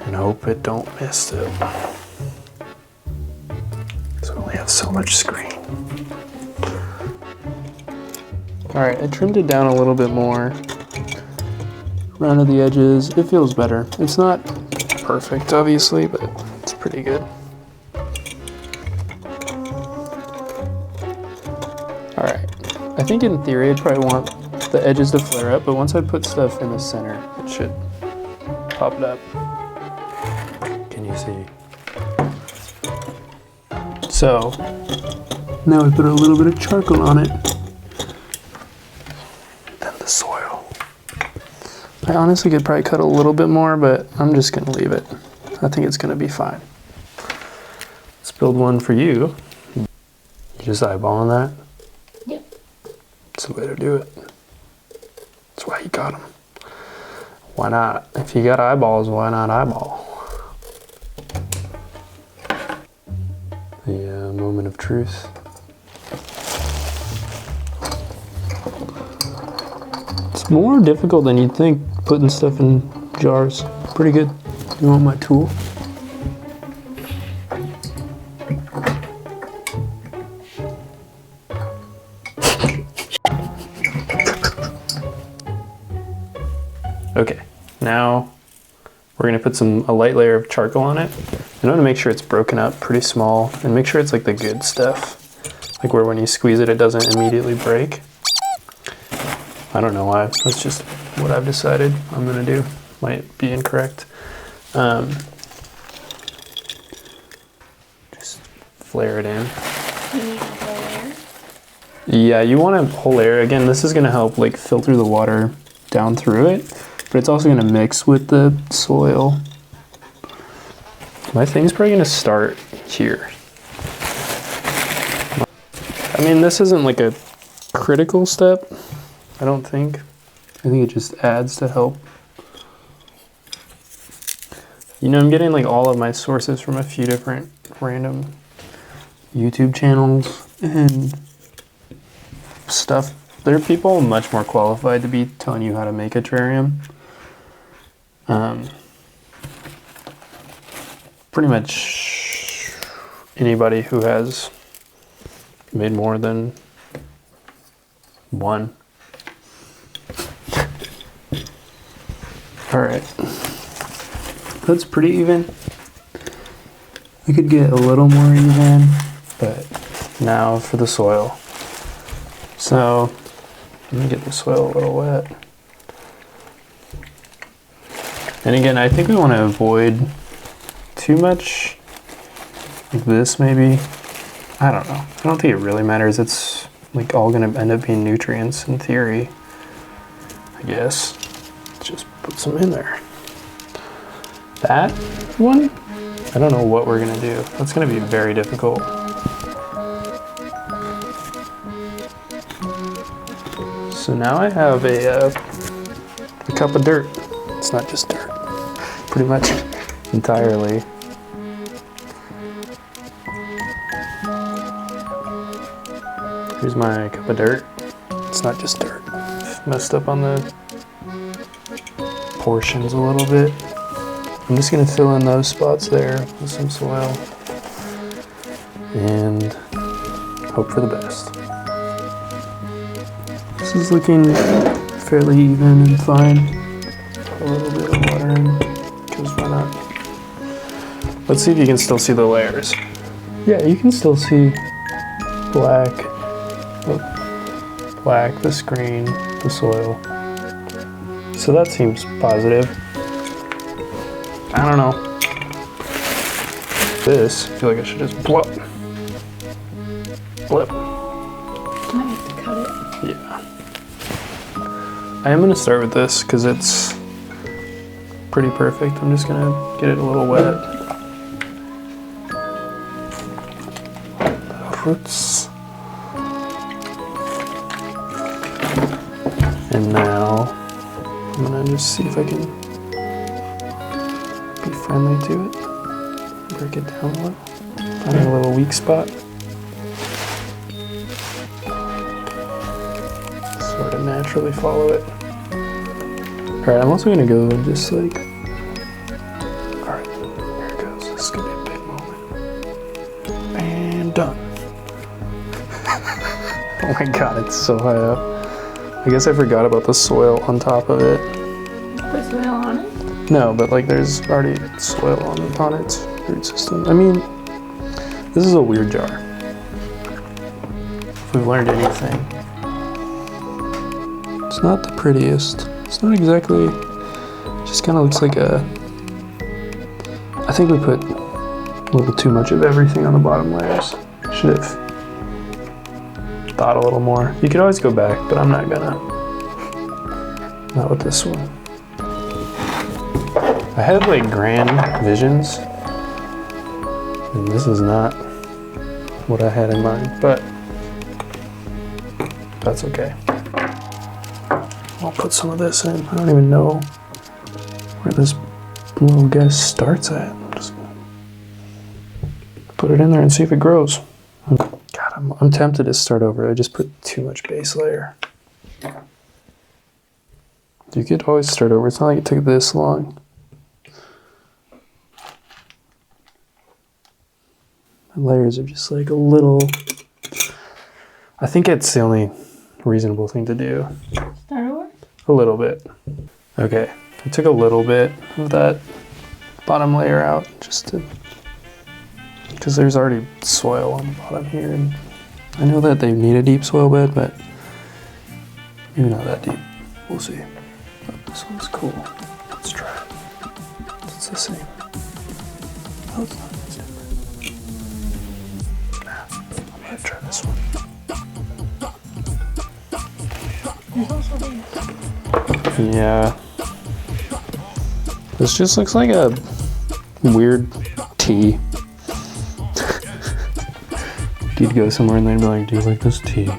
Speaker 1: and hope it don't miss it. So we only have so much screen. All right, I trimmed it down a little bit more. Rounded the edges. It feels better. It's not perfect, obviously, but it's pretty good. All right, I think in theory I'd probably want the edges to flare up, but once I put stuff in the center, it should pop it up. Can you see? So, now we put a little bit of charcoal on it. Then the soil. I honestly could probably cut a little bit more, but I'm just gonna leave it. I think it's gonna be fine. Let's build one for you. You just eyeballing that?
Speaker 2: Yep.
Speaker 1: That's the way to do it. That's why you got them. Why not? If you got eyeballs, why not eyeball? The moment of truth. It's more difficult than you'd think, putting stuff in jars. Pretty good. You want my tool? Okay, now we're gonna put a light layer of charcoal on it. And I want to make sure it's broken up pretty small and make sure it's like the good stuff. Like where when you squeeze it, it doesn't immediately break. I don't know why, that's just what I've decided I'm gonna do. Might be incorrect. Just flare it in.
Speaker 2: You need a whole layer?
Speaker 1: Yeah, you want a whole layer. Again, this is gonna help like filter the water down through it, but it's also gonna mix with the soil. My thing's probably gonna start here. I mean, this isn't like a critical step, I don't think. I think it just adds to help. You know, I'm getting like all of my sources from a few different random YouTube channels and stuff. There are people much more qualified to be telling you how to make a terrarium. Pretty much anybody who has made more than one. All right, that's pretty even. We could get a little more even, but now for the soil. So let me get the soil a little wet. And again, I think we want to avoid too much like this maybe. I don't know. I don't think it really matters. It's like all gonna end up being nutrients in theory, I guess. Just put some in there. That one, I don't know what we're gonna do. That's gonna be very difficult. So now I have a cup of dirt. It's not just dirt, pretty much entirely. Here's my cup of dirt. It's not just dirt. Messed up on the portions a little bit. I'm just gonna fill in those spots there with some soil and hope for the best. This is looking fairly even and fine. A little bit of water in, because why not? Let's see if you can still see the layers. Yeah, you can still see black, the screen, the soil. So that seems positive. I don't know. This, I feel like I should just blip.
Speaker 2: Might have to cut it.
Speaker 1: Yeah. I am gonna start with this because it's pretty perfect. I'm just gonna get it a little wet. fruits. And now I'm gonna just see if I can be friendly to it. Break it down a little. Find a little weak spot. Sort of naturally follow it. Alright, I'm also gonna go and just like, alright, here it goes. This is gonna be a big moment. And done. Oh my god, it's so high up. I guess I forgot about the soil on top of it.
Speaker 2: Put soil on it?
Speaker 1: No, but like there's already soil on its root system. I mean, this is a weird jar. If we've learned anything. It's not the prettiest. It's not exactly, it just kind of looks like a, I think we put a little too much of everything on the bottom layers. Should have thought a little more. You could always go back, but I'm not gonna. Not with this one. I had like grand visions, and this is not what I had in mind, but that's okay. I'll put some of this in. I don't even know where this little guy starts at. I'm just gonna put it in there and see if it grows. God, I'm tempted to start over. I just put too much base layer. You could always start over. It's not like it took this long. The layers are just like a little. I think it's the only reasonable thing to do.
Speaker 2: Start over?
Speaker 1: A little bit. Okay, I took a little bit of that bottom layer out just to, because there's already soil on the bottom here, and I know that they need a deep soil bed, but maybe not that deep. We'll see. But this one's cool. Let's try it. It's the same. Oh, it's not. It's different. Nah, I'm gonna try this one.
Speaker 2: There's also these.
Speaker 1: Yeah. This just looks like a weird tea. You'd go somewhere and they'd be like, do you like this tea?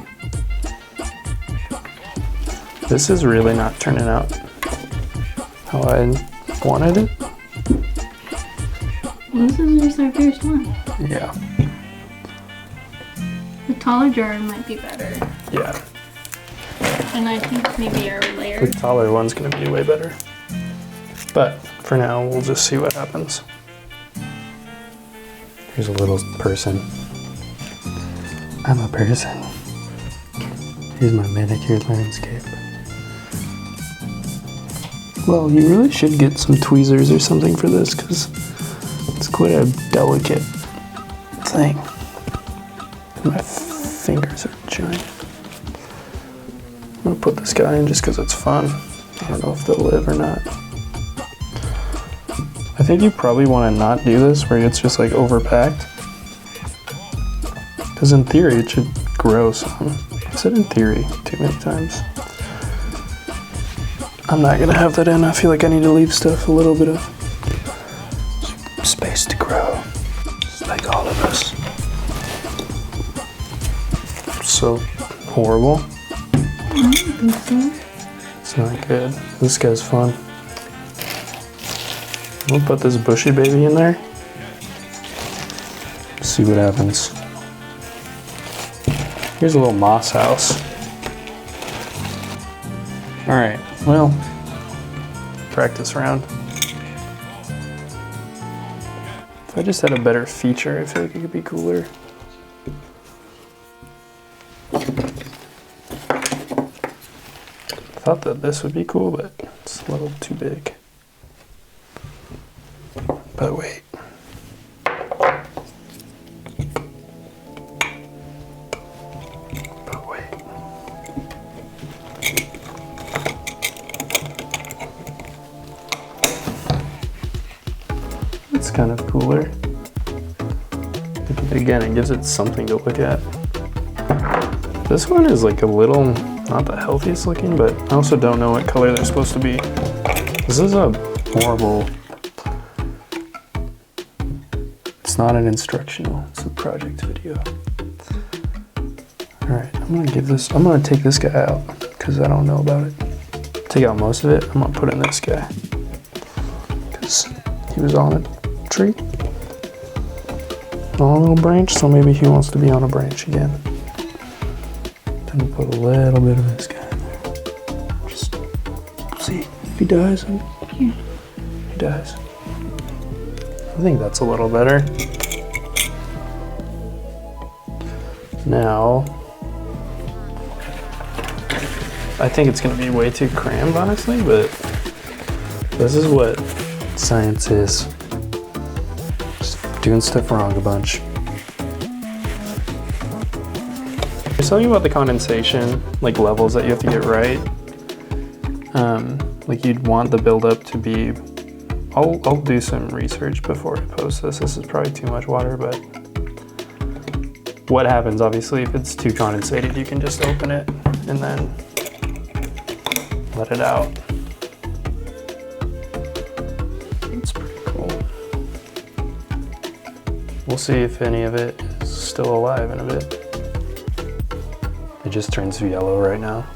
Speaker 1: This is really not turning out how I wanted it.
Speaker 2: Well, this is just our first one.
Speaker 1: Yeah.
Speaker 2: The taller jar might be better.
Speaker 1: Yeah.
Speaker 2: And I think maybe our layer.
Speaker 1: The taller one's gonna be way better. But for now, we'll just see what happens. Here's a little person. I'm a person. Here's my manicured landscape. Well, you really should get some tweezers or something for this, because it's quite a delicate thing. My fingers are giant. I'm gonna put this guy in just because it's fun. I don't know if they'll live or not. I think you probably want to not do this where it's just like overpacked. Because in theory it should grow some. I said in theory too many times. I'm not gonna have that in. I feel like I need to leave stuff a little bit of space to grow. Just like all of us. So horrible. It's not good. This guy's fun. We'll put this bushy baby in there. See what happens. Here's a little moss house. All right, well, practice round. If I just had a better feature, I feel like it could be cooler. I thought that this would be cool, but it's a little too big. But wait. But wait. It's kind of cooler. Again, it gives it something to look at. This one is like a little, not the healthiest looking, but I also don't know what color they're supposed to be. This is a horrible, it's not an instructional, it's a project video. right, I'm gonna take this guy out because I don't know about it. Take out most of it. I'm gonna put in this guy because he was on a tree, on a little branch, so maybe he wants to be on a branch again. Then we'll put a little bit of this guy in there. Just see if he dies. He dies. I think that's a little better. Now, I think it's gonna be way too crammed, honestly, but this is what science is. Just doing stuff wrong a bunch. There's something about the condensation, like levels that you have to get right. Like you'd want the buildup to be, I'll do some research before I post this. This is probably too much water, but what happens, obviously, if it's too condensated, you can just open it and then let it out. It's pretty cool. We'll see if any of it is still alive in a bit. It just turns yellow right now.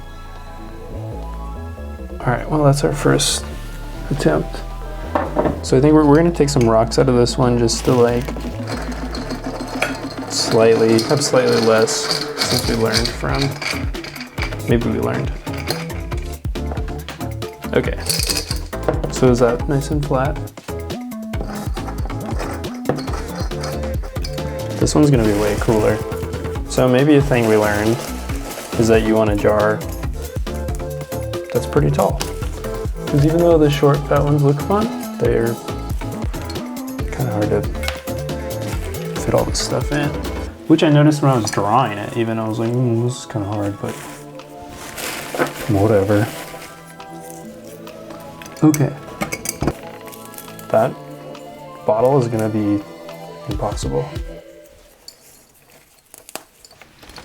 Speaker 1: All right, well, that's our first attempt. So I think we're gonna take some rocks out of this one just to like have slightly less, since we learned from, maybe we learned. Okay, so is that nice and flat? This one's gonna be way cooler. So maybe a thing we learned is that you want a jar that's pretty tall. Because even though the short, fat ones look fun, they're kind of hard to fit all this stuff in. Which I noticed when I was drawing it, even I was like, this is kind of hard, but whatever. Okay. That bottle is gonna be impossible.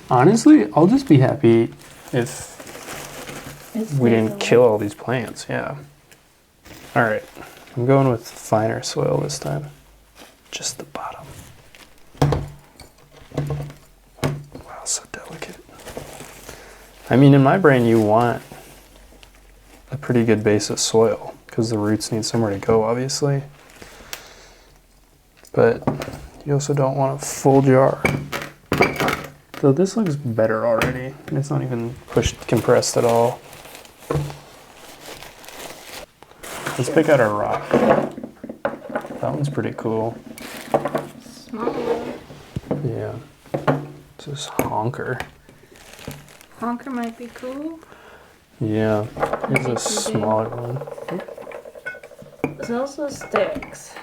Speaker 1: Honestly, I'll just be happy if we didn't kill all these plants, yeah. All right, I'm going with finer soil this time. Just the bottom. Wow, so delicate. I mean, in my brain, you want a pretty good base of soil because the roots need somewhere to go, obviously. But you also don't want a full jar. Though this looks better already. It's not even compressed at all. Let's pick out our rock. That one's pretty cool.
Speaker 2: Small.
Speaker 1: Yeah. It's this honker.
Speaker 2: Honker might be cool.
Speaker 1: Yeah. Here's a smaller one.
Speaker 2: There's also sticks.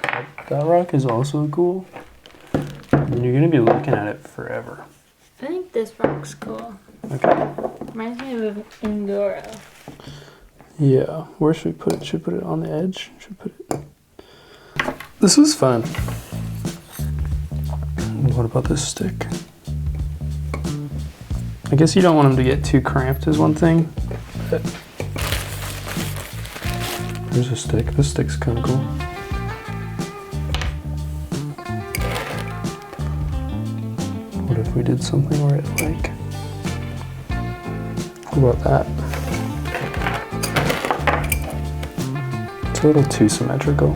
Speaker 1: That rock is also cool. And you're gonna be looking at it forever.
Speaker 2: I think this rock's cool.
Speaker 1: Okay.
Speaker 2: Reminds me of Angora.
Speaker 1: Yeah. Where should we put it? Should we put it on the edge? Should we put it? This was fun. What about this stick? I guess you don't want them to get too cramped is one thing. But there's a stick. This stick's kind of cool. What if we did something where it like... What about that? It's a little too symmetrical.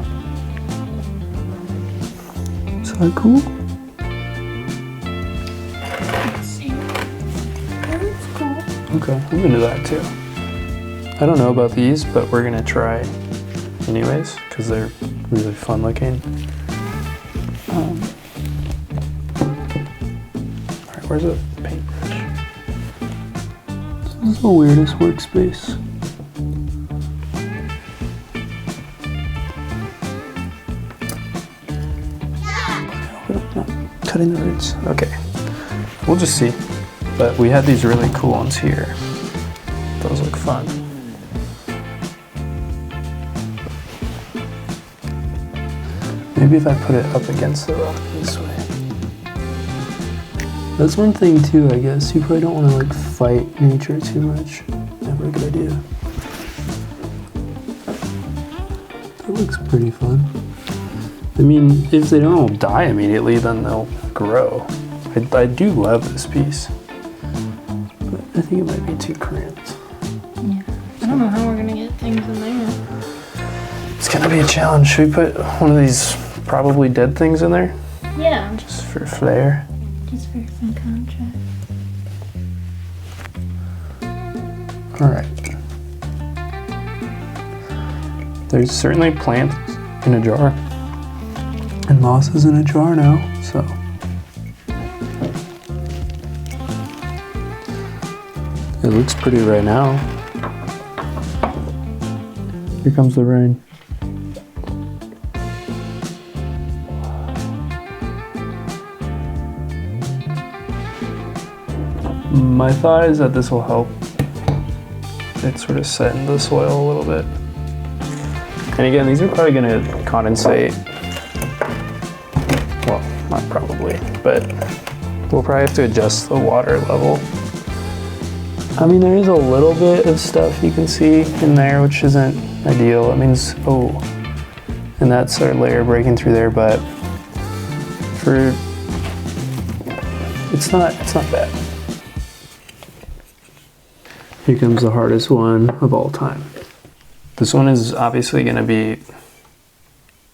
Speaker 1: Is that cool? Okay, I'm gonna do that too. I don't know about these, but we're gonna try anyways, because they're really fun looking. Alright, where's the paintbrush? This is the weirdest workspace. Not cutting the roots. Okay, we'll just see. But we had these really cool ones here. Those look fun. Maybe if I put it up against the rock this way. That's one thing too, I guess. You probably don't want to like fight nature too much. Never a good idea. That looks pretty fun. I mean, if they don't all die immediately, then they'll grow. I do love this piece. I think it might be too cramped.
Speaker 2: Yeah. I don't know how we're gonna get things in there.
Speaker 1: It's gonna be a challenge. Should we put one of these probably dead things in there?
Speaker 2: Yeah.
Speaker 1: Just for flair.
Speaker 2: Just for some contrast.
Speaker 1: Alright. There's certainly plants in a jar. And moss is in a jar now, so. It looks pretty right now. Here comes the rain. My thought is that this will help it sort of set in the soil a little bit. And again, these are probably going to condensate. Well, not probably, but we'll probably have to adjust the water level. I mean, there is a little bit of stuff you can see in there, which isn't ideal. That means, oh, and that's our layer breaking through there, but for, it's not bad. Here comes the hardest one of all time. This one is obviously going to be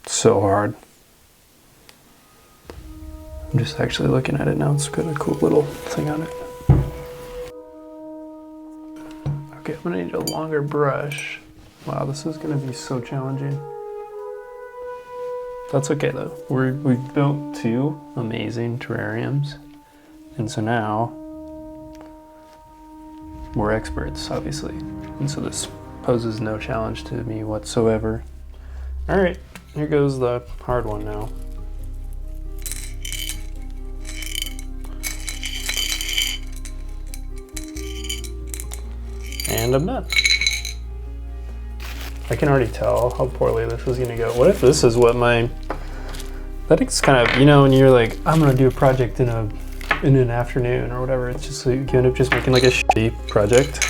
Speaker 1: so hard. I'm just actually looking at it now. It's got a cool little thing on it. Okay, I'm gonna need a longer brush. Wow, this is gonna be so challenging. That's okay though. We've built 2 amazing terrariums. And so now, we're experts, obviously. And so this poses no challenge to me whatsoever. All right, here goes the hard one now. And I'm done. I can already tell how poorly this is gonna go. What if this is what that is kind of, you know, when you're like, I'm gonna do a project in an afternoon or whatever, it's just like, you end up just making like a shitty project.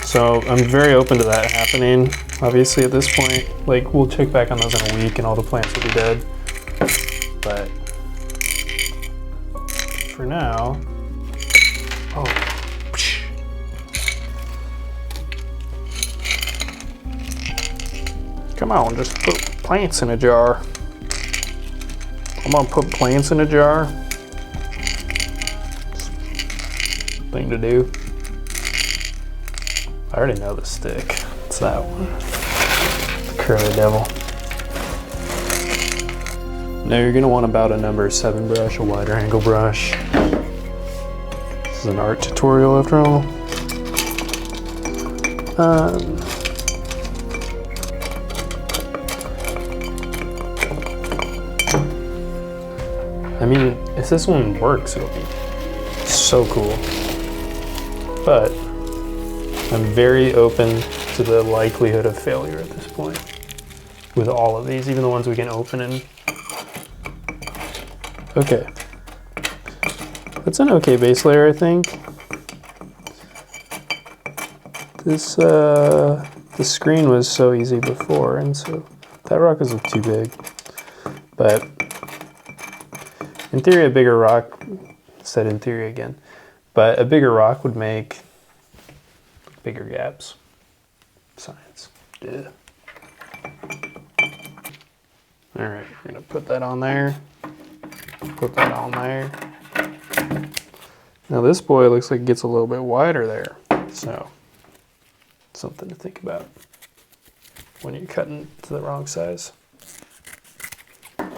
Speaker 1: So I'm very open to that happening. Obviously at this point, like we'll check back on those in a week and all the plants will be dead. But for now, oh. Come on, just put plants in a jar. I'm gonna put plants in a jar. Thing to do. I already know the stick. It's that one. The curly devil. Now you're gonna want about a number 7 brush, a wider angle brush. This is an art tutorial after all. I mean, if this one works, it'll be so cool. But I'm very open to the likelihood of failure at this point with all of these, even the ones we can open and... Okay. That's an okay base layer, I think. This, the screen was so easy before, and so that rock is too big. But in theory, a bigger rock, said in theory again, but a bigger rock would make bigger gaps. Science. Yeah. All right, we're gonna put that on there. Put that on there. Now this boy looks like it gets a little bit wider there. So, something to think about when you're cutting to the wrong size.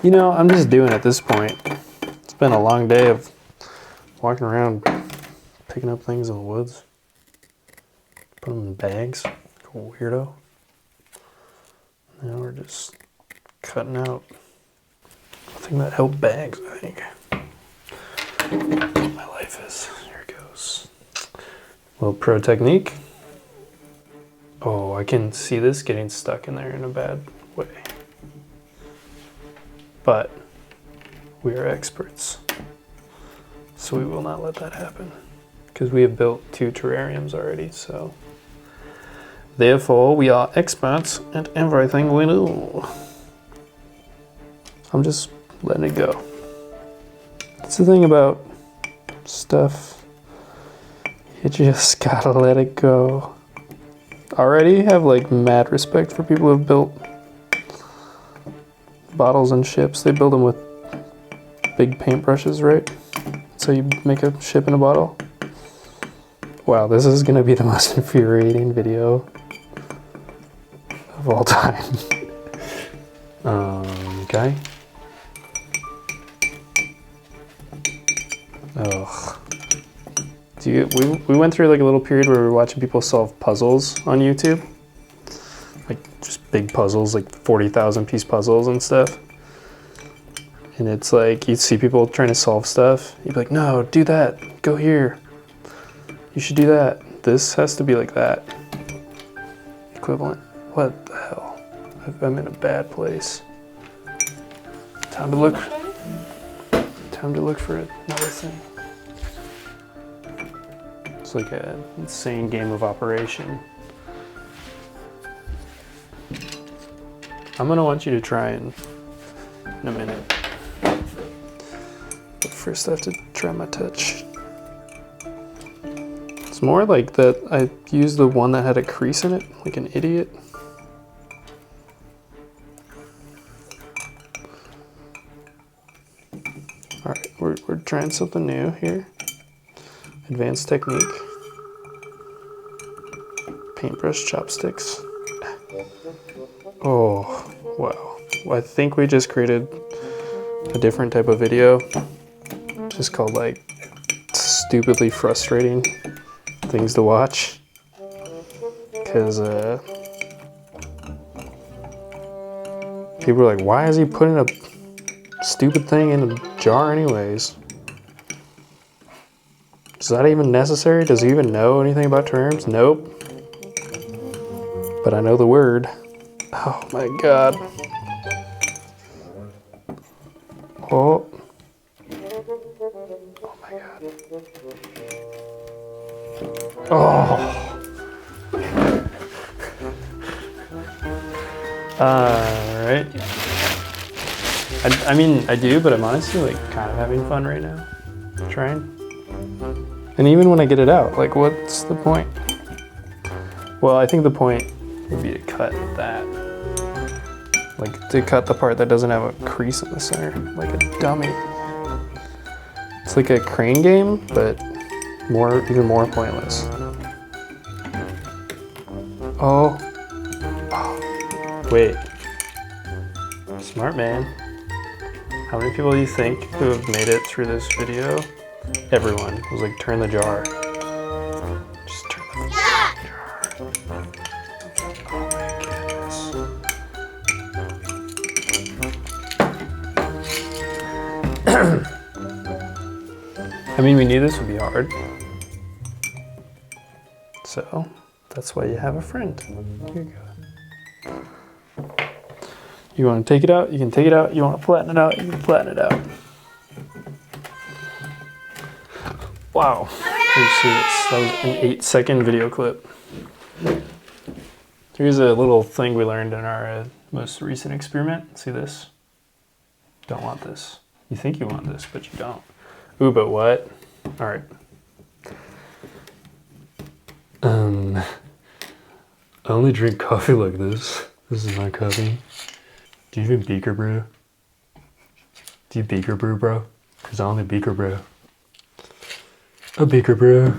Speaker 1: You know, I'm just doing it at this point. It's been a long day of walking around picking up things in the woods. Put them in bags, like a weirdo. Now we're just cutting out nothing that held bags, I think. My life is, here it goes. A little pro technique. Oh, I can see this getting stuck in there in a bad way. But we are experts, so we will not let that happen because we have built 2 terrariums already, so therefore we are experts at everything we do. I'm just letting it go. That's the thing about stuff You just gotta let it go. Already have like mad respect for people who have built bottles and ships. They build them with big paintbrushes, right? So you make a ship in a bottle. Wow, this is gonna be the most infuriating video of all time. Okay. Ugh. We went through like a little period where we were watching people solve puzzles on YouTube. Like just big puzzles, like 40,000 piece puzzles and stuff. And it's like, you'd see people trying to solve stuff. You'd be like, no, do that. Go here. You should do that. This has to be like that. Equivalent. What the hell? I'm in a bad place. Time to look for another thing. It's like an insane game of operation. I'm gonna want you to try in a minute. But first I have to try my touch. It's more like that I used the one that had a crease in it, like an idiot. All right, we're trying something new here. Advanced technique. Paintbrush chopsticks. Oh, wow. Well, I think we just created a different type of video. Just called like stupidly frustrating things to watch. Because people are like, why is he putting a stupid thing in a jar anyways? Is that even necessary? Does he even know anything about terms? Nope. But I know the word. Oh my god. Oh. Oh my god. Oh. Alright. I mean, I do, but I'm honestly like kind of having fun right now. Trying. And even when I get it out, like what's the point? Well, I think the point would be to cut that. Like to cut the part that doesn't have a crease in the center, like a dummy. It's like a crane game, but even more pointless. Oh. Oh. Wait. Smart man. How many people do you think who have made it through this video? Everyone was like, turn the jar. Just turn the jar. Oh my goodness. I mean, we knew this would be hard. So, that's why you have a friend. Here you go. You want to take it out? You can take it out. You want to flatten it out? You can flatten it out. Wow. Pretty serious. That was an 8-second video clip. Here's a little thing we learned in our most recent experiment. See this? Don't want this. You think you want this, but you don't. Ooh, but what? All right. I only drink coffee like this. This is my coffee. Do you even beaker brew? Do you beaker brew, bro? Because I only beaker brew. A beaker brew.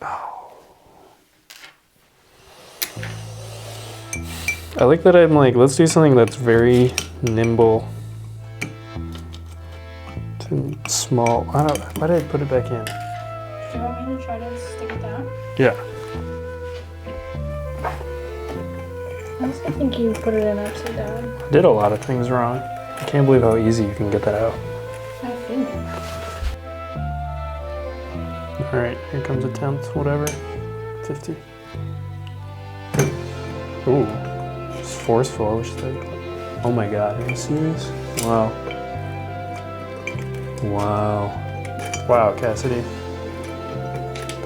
Speaker 1: Oh. I like that I'm like, let's do something that's very nimble. Too small. I don't know. Why did I put it back in?
Speaker 2: Do you want me to try to stick it down?
Speaker 1: Yeah.
Speaker 2: I also think you put it in upside down.
Speaker 1: I did a lot of things wrong. I can't believe how easy you can get that out.
Speaker 2: I think.
Speaker 1: All right, here comes a 10th, whatever. 50. Ooh, it's forceful. I wish that. Oh my god, are you serious? Wow. Wow. Wow, Cassidy.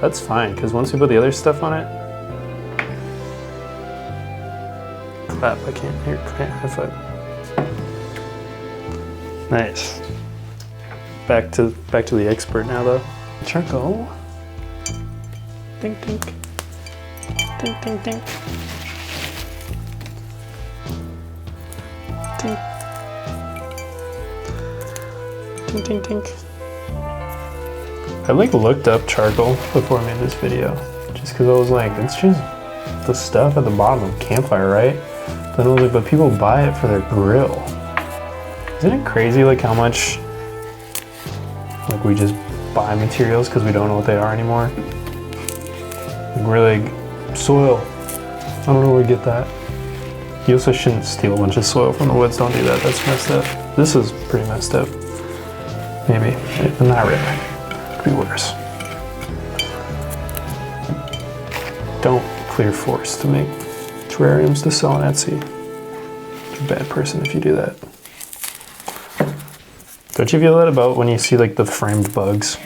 Speaker 1: That's fine, because once we put the other stuff on it. Clap, I can't hear. High five. Nice. Back to the expert now though. Charcoal. Dink dink. Dink dink dink. Dink. Dink dink dink. I like looked up charcoal before I made this video. Just because I was like, it's just the stuff at the bottom of a campfire, right? Then I was like, but people buy it for their grill. Isn't it crazy like how much like we just buy materials because we don't know what they are anymore? Like we're like, soil. I don't know where we get that. You also shouldn't steal a bunch of soil from the woods. Don't do that. That's messed up. This is pretty messed up. Maybe. Not really. Could be worse. Don't clear forest to make terrariums to sell on Etsy. You're a bad person if you do that. Don't you feel that about when you see like the framed bugs?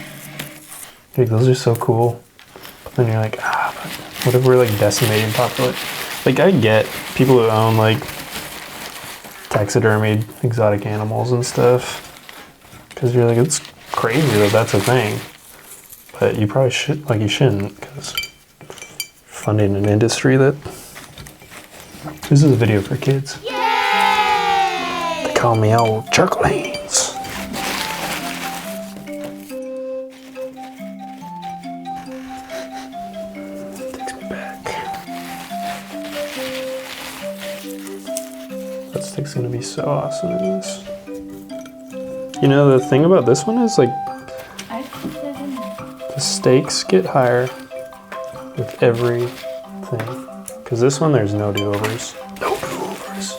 Speaker 1: Like those are so cool. But then you're like, but what if we're like decimating population? Like I get people who own like taxidermied exotic animals and stuff. Because you're like, it's crazy that that's a thing. But you probably should, like you shouldn't, because funding an industry that... This is a video for kids. Yay! They call me old Charcoalines. Takes me back. That stick's gonna be so awesome in this. You know, the thing about this one is like, the stakes get higher with every thing. Because this one, there's no do-overs. No do-overs.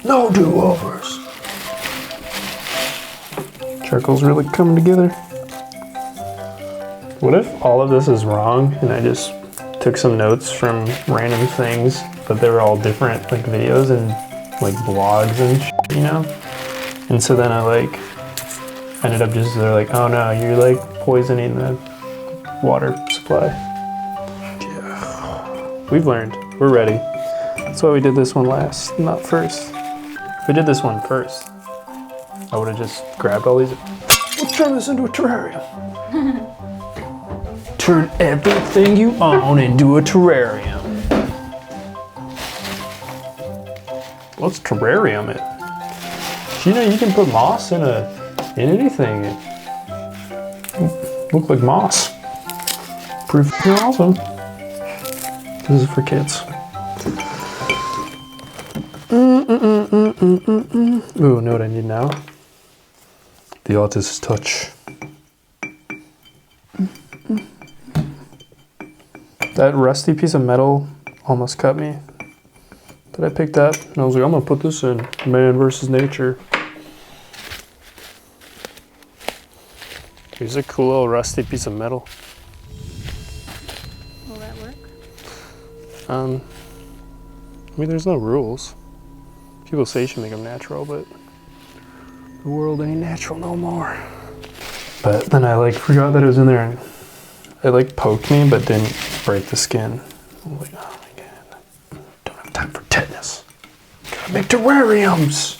Speaker 1: No do-overs. Charcoal's really coming together. What if all of this is wrong and I just took some notes from random things, but they were all different like videos and like blogs and shit, you know? And so then I like ended up just, they're like, oh no, you're like poisoning the water supply. Yeah. We've learned. We're ready. That's why we did this one last, not first. If we did this one first, I would have just grabbed all these. Let's turn this into a terrarium. Turn everything you own into a terrarium. Let's terrarium it. You know, you can put moss in anything. Look like moss. Proof you're awesome. This is for kids. Ooh, know what I need now? The artist's touch. That rusty piece of metal almost cut me. That I picked up, and I was like, I'm gonna put this in Man versus Nature. Here's a cool little rusty piece of metal.
Speaker 2: Will that work?
Speaker 1: I mean, there's no rules. People say you should make them natural, but the world ain't natural no more. But then I like forgot that it was in there, and it like poked me, but didn't break the skin. I was like, oh my god, don't have time for tetanus. Gotta make terrariums.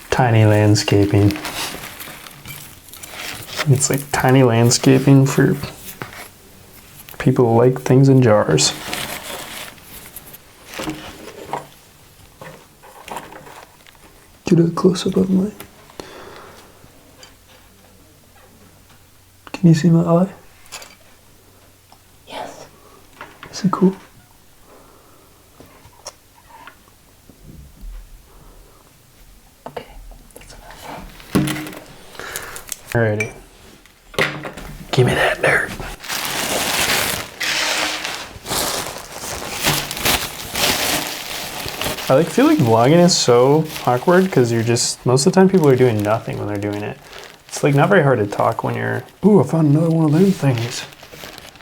Speaker 1: Tiny landscaping. It's like tiny landscaping for people who like things in jars. Get a close up of mine. Can you see my eye?
Speaker 2: Yes.
Speaker 1: Is it cool?
Speaker 2: Okay, that's enough.
Speaker 1: Alrighty. Give me that dirt. I like feel like vlogging is so awkward because you're just, most of the time people are doing nothing when they're doing it. It's like not very hard to talk when you're, ooh, I found another one of them thingies.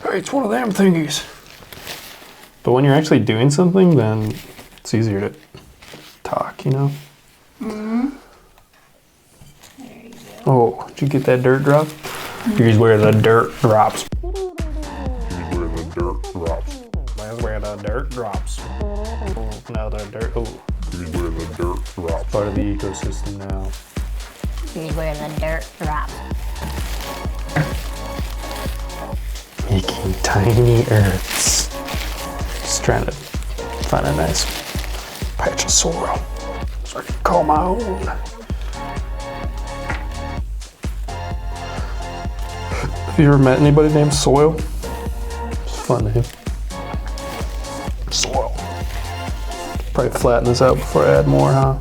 Speaker 1: Hey, it's one of them thingies. But when you're actually doing something, then it's easier to talk, you know?
Speaker 2: Mm-hmm. There you go.
Speaker 1: Oh, did you get that dirt drop? Here's where the dirt drops. Here's where the dirt drops. That's where the dirt drops. Now the dirt, oh. Here's where the dirt drops. Part of the ecosystem now.
Speaker 2: See where the dirt drops.
Speaker 1: Making tiny earths. Just trying to find a nice patch of soil so I can call my own. Have you ever met anybody named Soil? It's a fun name. Soil. Probably flatten this out before I add more, huh?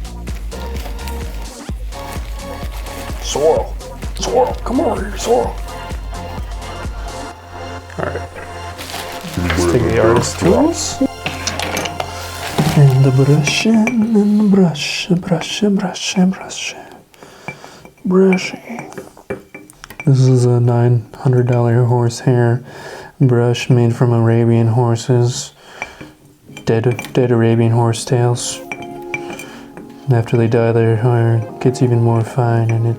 Speaker 1: Soil. Soil. Come over here, Soil. Alright. Let's take the artist tools. And the brush, and the brush, brushing. This is a $900 horsehair brush made from Arabian horses. Dead Arabian horse tails. After they die, their hair gets even more fine, and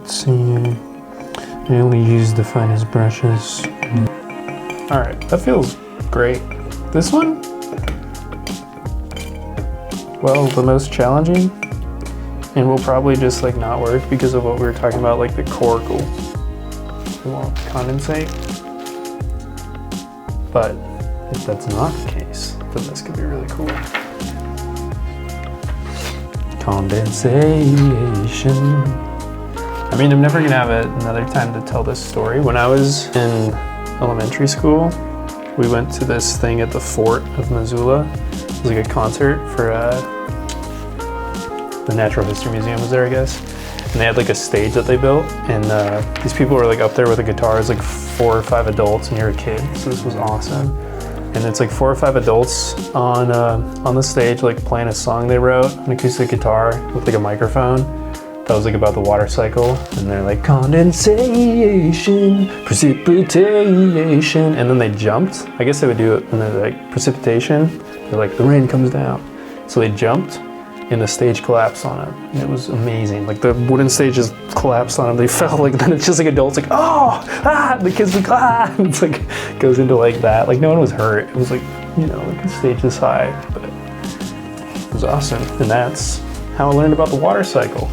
Speaker 1: I only use the finest brushes. Alright, that feels great. This one? Well, the most challenging, and will probably just like not work because of what we were talking about, like the coracle. It won't condensate. But if that's not the case, then this could be really cool. Condensation. I mean, I'm never gonna have another time to tell this story. When I was in elementary school, we went to this thing at the fort of Missoula. It was like a concert for the Natural History Museum was there, I guess. And they had like a stage that they built, and these people were like up there with the guitars, like 4 or 5 adults, and you're a kid. So this was awesome. And it's like 4 or 5 adults on the stage, like playing a song they wrote, an acoustic guitar with like a microphone that was like about the water cycle. And they're like condensation, precipitation, and then they jumped. I guess they would do it when they're like precipitation. They're like the rain comes down. So they jumped, and the stage collapsed on them. And it was amazing. Like the wooden stage just collapsed on them. They fell, like, then it's just like adults like, oh, ah, the kids like, ah. And it's like, goes into like that. Like no one was hurt. It was like, you know, like the stage this high, but it was awesome. And that's how I learned about the water cycle.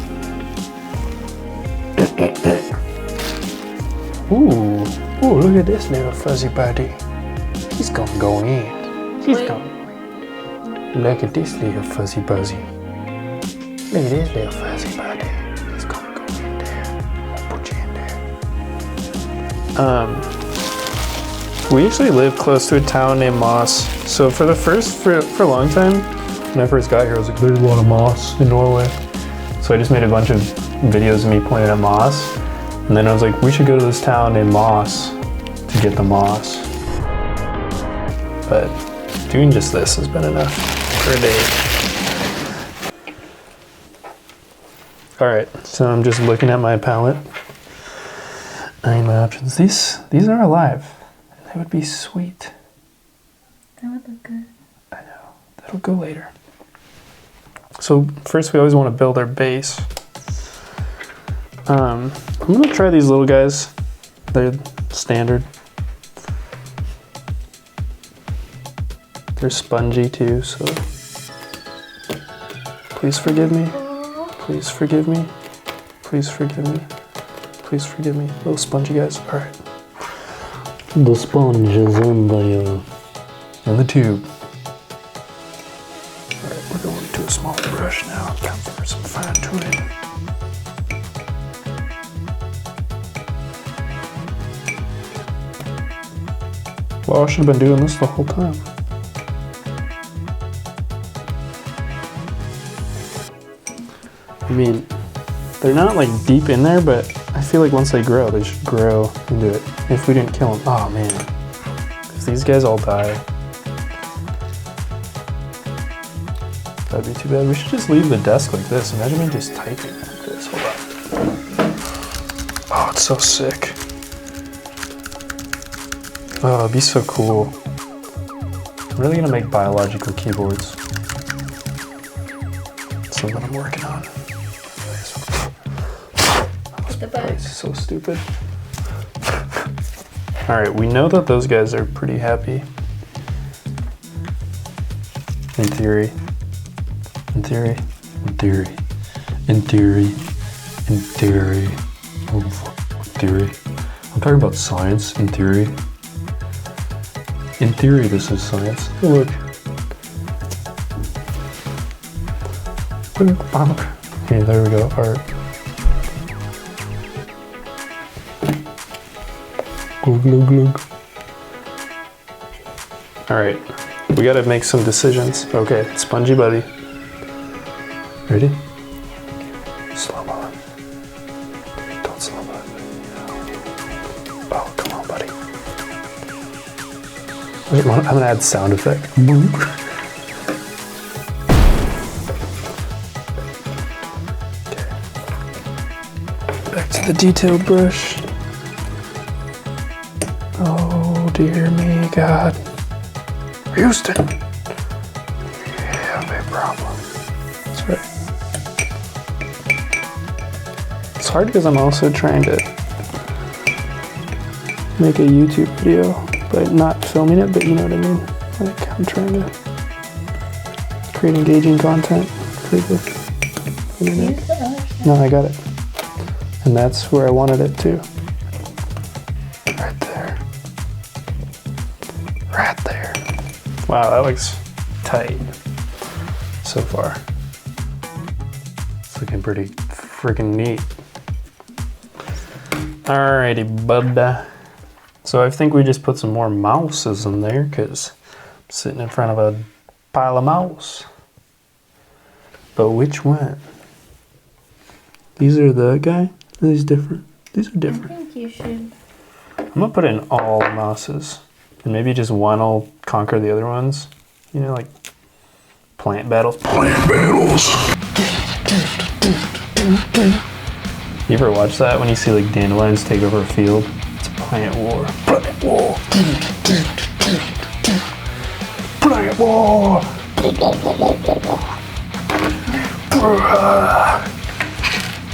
Speaker 1: Ooh, look at this little fuzzy buddy. He's gonna go in. He's gonna. Look at this little fuzzy buzzy. Look at this little fuzzy buddy. He's gonna go in there. I'll put you in there. We actually live close to a town named Moss. So for a long time, when I first got here, I was like, there's a lot of moss in Norway. So I just made a bunch of videos of me pointing at moss. And then I was like, we should go to this town named Moss to get the moss. But doing just this has been enough for a day. All right, so I'm just looking at my palette. I need my options. These are alive. That would be sweet.
Speaker 2: That would look good.
Speaker 1: I know, that'll go later. So first we always want to build our base. I'm gonna try these little guys. They're standard. They're spongy too, so please forgive me. Please forgive me. Please forgive me. Please forgive me. Little spongy guys. All right. The sponge is in the tube. All right, we're going to a smaller brush now. Time for some fine tuning. Well, I should have been doing this the whole time. I mean, they're not like deep in there, but I feel like once they grow, they should grow into it. If we didn't kill them, oh man. If these guys all die, that'd be too bad. We should just leave the desk like this. Imagine me just typing like this. Hold on. Oh, it's so sick. Oh, it'd be so cool. I'm really gonna make biological keyboards. That's something I'm working on. This is so stupid. All right, we know that those guys are pretty happy. In theory. In theory. In theory. In theory. In theory. Oh, theory. I'm talking about science in theory. In theory, this is science. Oh, look. Okay, there we go. Art. Glug, glug, glug. All right, we gotta make some decisions. Okay, Spongy Buddy. Ready? Slow mo. Don't slow mo. Oh, come on, buddy. Wait, I'm gonna add sound effect. Okay. Back to the detailed brush. Oh dear me, God. Houston. Yeah, big problem. That's right. It's hard because I'm also trying to make a YouTube video, but not filming it, but you know what I mean? Like, I'm trying to create engaging content for the internet. No, I got it. And that's where I wanted it to. Right there. Right there. Wow, that looks tight so far. It's looking pretty freaking neat. Alrighty, bud. So I think we just put some more mouses in there because I'm sitting in front of a pile of mouse. But which one? These are the guy? Are these different? These are different.
Speaker 2: I think you should.
Speaker 1: I'm gonna put in all the mouses. And maybe just one will conquer the other ones. You know, like plant battles. Plant battles! You ever watch that when you see like dandelions take over a field? It's a plant war. Plant war! Plant war!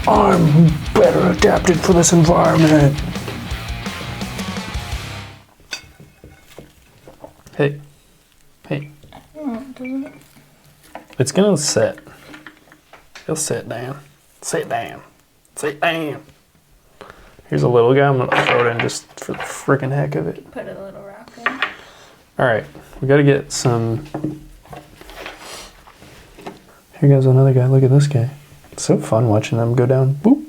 Speaker 1: I'm better adapted for this environment. Hey. Hey.
Speaker 2: Doesn't it?
Speaker 1: It's gonna sit. It'll sit down. Sit down. Sit down. Here's a little guy. I'm gonna throw it in just for the freaking heck of it.
Speaker 2: Put a little rock in.
Speaker 1: Alright. We gotta get some. Here goes another guy. Look at this guy. It's so fun watching them go down. Boop.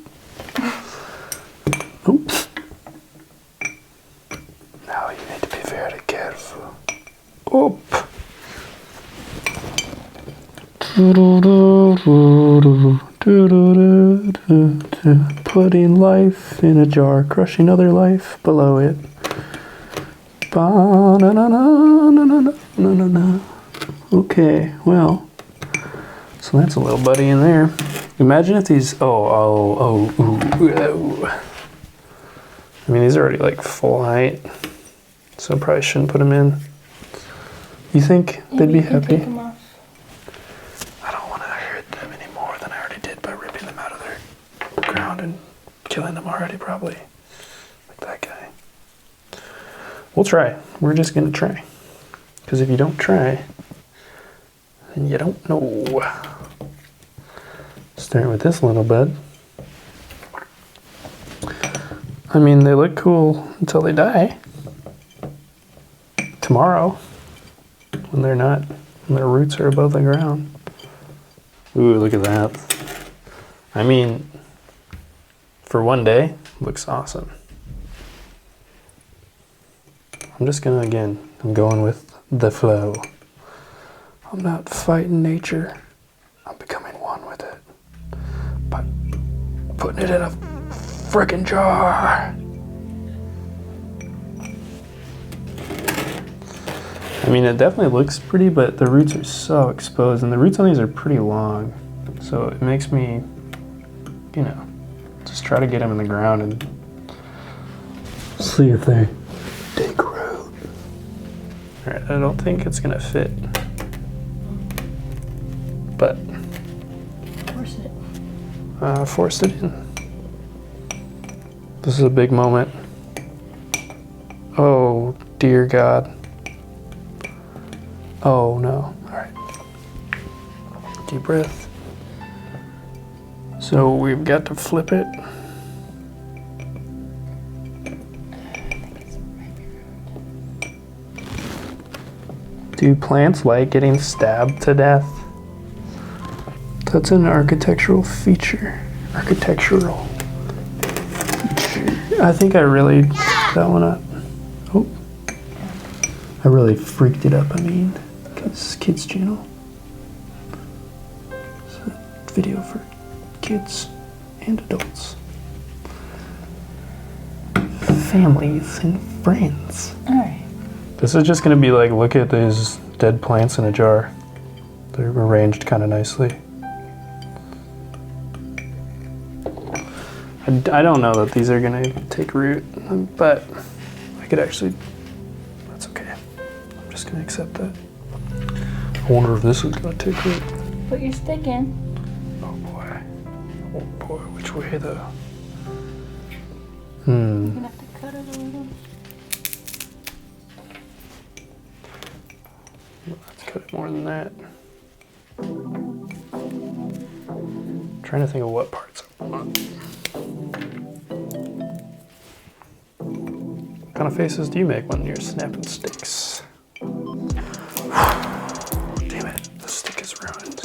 Speaker 1: Oops. Now you need to be very careful. Oop. Putting life in a jar, crushing other life below it. Okay, well, so that's a little buddy in there. Imagine if these, I mean, these are already like full height, so I probably shouldn't put them in. You think they'd be happy?
Speaker 2: Take them off.
Speaker 1: I don't want to hurt them any more than I already did by ripping them out of their ground and killing them already, probably. Like that guy. We'll try. We're just going to try. Because if you don't try, then you don't know. Starting with this little bud. I mean, they look cool until they die. Tomorrow. When they're not, when their roots are above the ground. Ooh, look at that. I mean, for one day, looks awesome. I'm just gonna, again, I'm going with the flow. I'm not fighting nature. I'm becoming one with it. By putting it in a frickin' jar. I mean, it definitely looks pretty, but the roots are so exposed, and the roots on these are pretty long. So it makes me, you know, just try to get them in the ground and see if they take root. All right, I don't think it's gonna fit, but
Speaker 2: Force it.
Speaker 1: Forced it in. This is a big moment. Oh, dear God. Oh no, all right. Deep breath. So we've got to flip it. Do plants like getting stabbed to death? That's an architectural feature. Architectural feature. I think I really that one up. Oh. I really freaked it up, I mean. Because kids channel. It's a video for kids and adults. Families and friends.
Speaker 2: Alright.
Speaker 1: This is just gonna be like, look at these dead plants in a jar. They're arranged kind of nicely. I don't know that these are gonna take root, but I could actually, that's okay. I'm just gonna accept that. I wonder if this is gonna take root.
Speaker 2: Put your stick in.
Speaker 1: Oh boy, which way though?
Speaker 2: You're gonna have to cut it a little.
Speaker 1: Let's cut it more than that. Trying to think of what parts I want. What kind of faces do you make when you're snapping sticks? Damn it, the stick is ruined.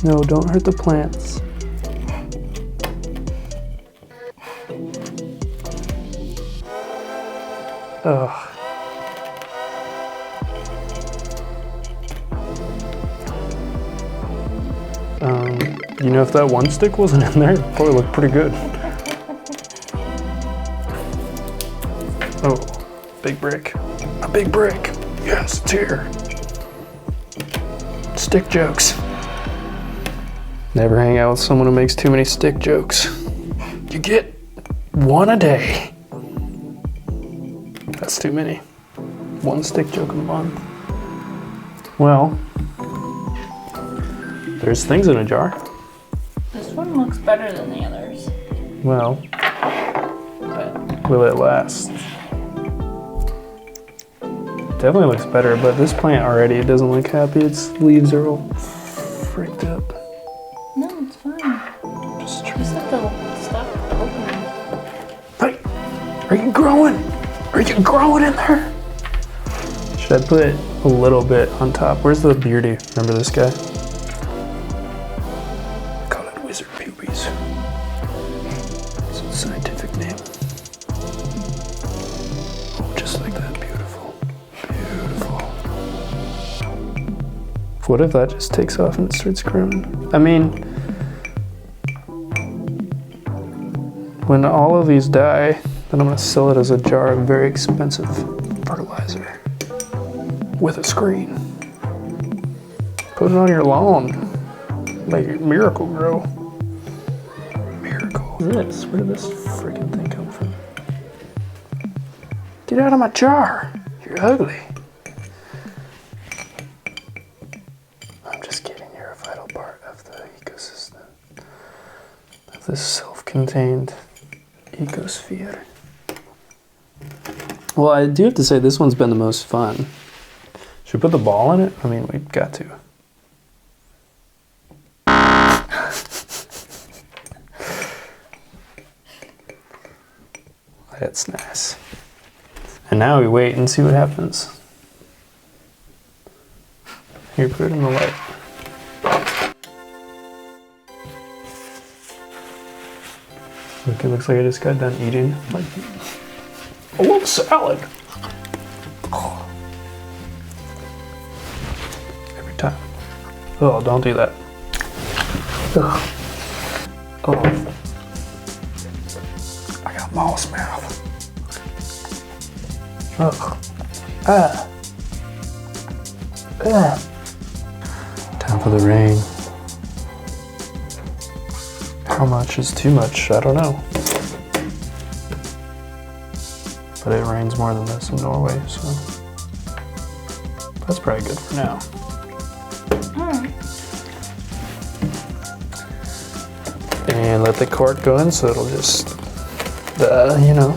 Speaker 1: No, don't hurt the plants. Ugh. You know, if that one stick wasn't in there, it'd probably look pretty good. Oh, big brick. A big brick. Yes, it's here. Stick jokes. Never hang out with someone who makes too many stick jokes. You get one a day. That's too many. One stick joke a month. Well, there's things in a jar.
Speaker 2: This one looks better than the others.
Speaker 1: Well,
Speaker 2: But
Speaker 1: will it last? Definitely looks better, but this plant already, it doesn't look happy. Its leaves are all freaked up.
Speaker 2: no, it's fine.
Speaker 1: Just
Speaker 2: Just have to stop opening.
Speaker 1: Hey, are you growing? Are you growing in there? Should I put a little bit on top? Where's the beardy? Remember this guy? I call it wizard puppies. It's a scientific name. Oh, just like that. Beautiful. Beautiful. What if that just takes off and it starts growing? I mean, when all of these die, then I'm gonna sell it as a jar of very expensive fertilizer with a screen. Put it on your lawn. Make it miracle grow. Miracle. What is this? Where did this freaking thing come from? Get out of my jar. You're ugly. I'm just kidding. You're a vital part of the ecosystem. Of this self-contained ecosphere. Well, I do have to say this one's been the most fun. Should we put the ball in it? I mean, we've got to. That's nice. And now we wait and see what happens. Here, put it in the light. Look, it looks like I just got done eating. Like, I love salad. Oh. Every time. Oh, don't do that. Ugh. Oh. I got mouse mouth. Ugh. Ah. Ah. Time for the rain. How much is too much? I don't know. But it rains more than this in Norway, so that's probably good for now.
Speaker 2: Alright.
Speaker 1: And let the cork go in so it'll just, you know,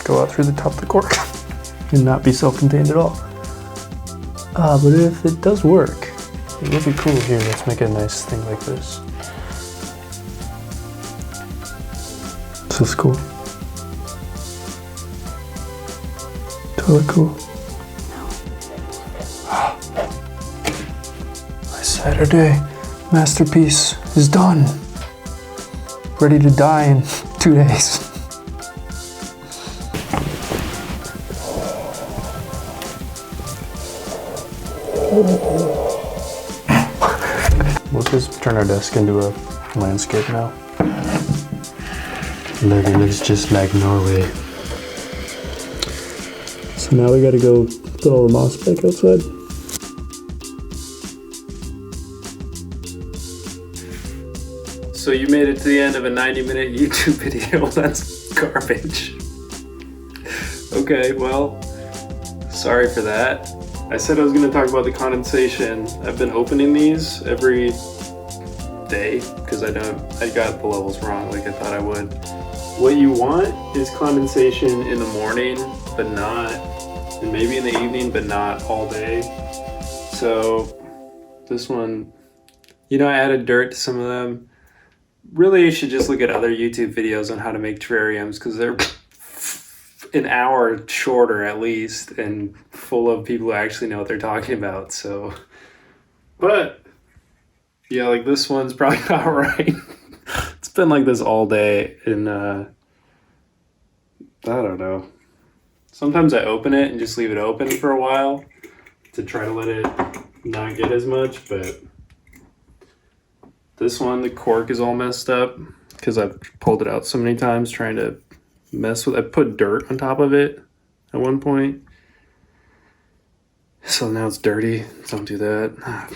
Speaker 1: go out through the top of the cork and not be self-contained at all. But if it does work, It would be cool here. Let's make a nice thing like this. This is cool. Totally cool. My Saturday masterpiece is done. Ready to die in 2 days. We'll just turn our desk into a landscape now. Look, it looks just like Norway. So now we gotta go put all the moss back outside. So you made it to the end of a 90-minute YouTube video. That's garbage. Okay, well, sorry for that. I said I was going to talk about the condensation. I've been opening these every day because I got the levels wrong like I thought I would. What you want is condensation in the morning, but not, and maybe in the evening, but not all day. So this one, you know, I added dirt to some of them. Really, you should just look at other YouTube videos on how to make terrariums because they're an hour shorter at least and full of people who actually know what they're talking about. So, but yeah, like this one's probably not right. It's been like this all day and I don't know. Sometimes I open it and just leave it open for a while to try to let it not get as much, but this one, the cork is all messed up because I've pulled it out so many times trying to mess with. I put dirt on top of it at one point, so now it's dirty. Don't do that.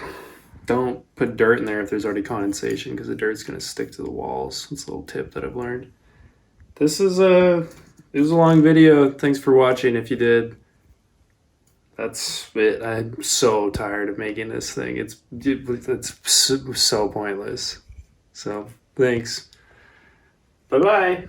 Speaker 1: Don't put dirt in there if there's already condensation because the dirt's gonna stick to the walls. It's a little tip that I've learned. It was a long video. Thanks for watching. If you did, that's it. I'm so tired of making this thing. It's so pointless. So thanks. Bye-bye.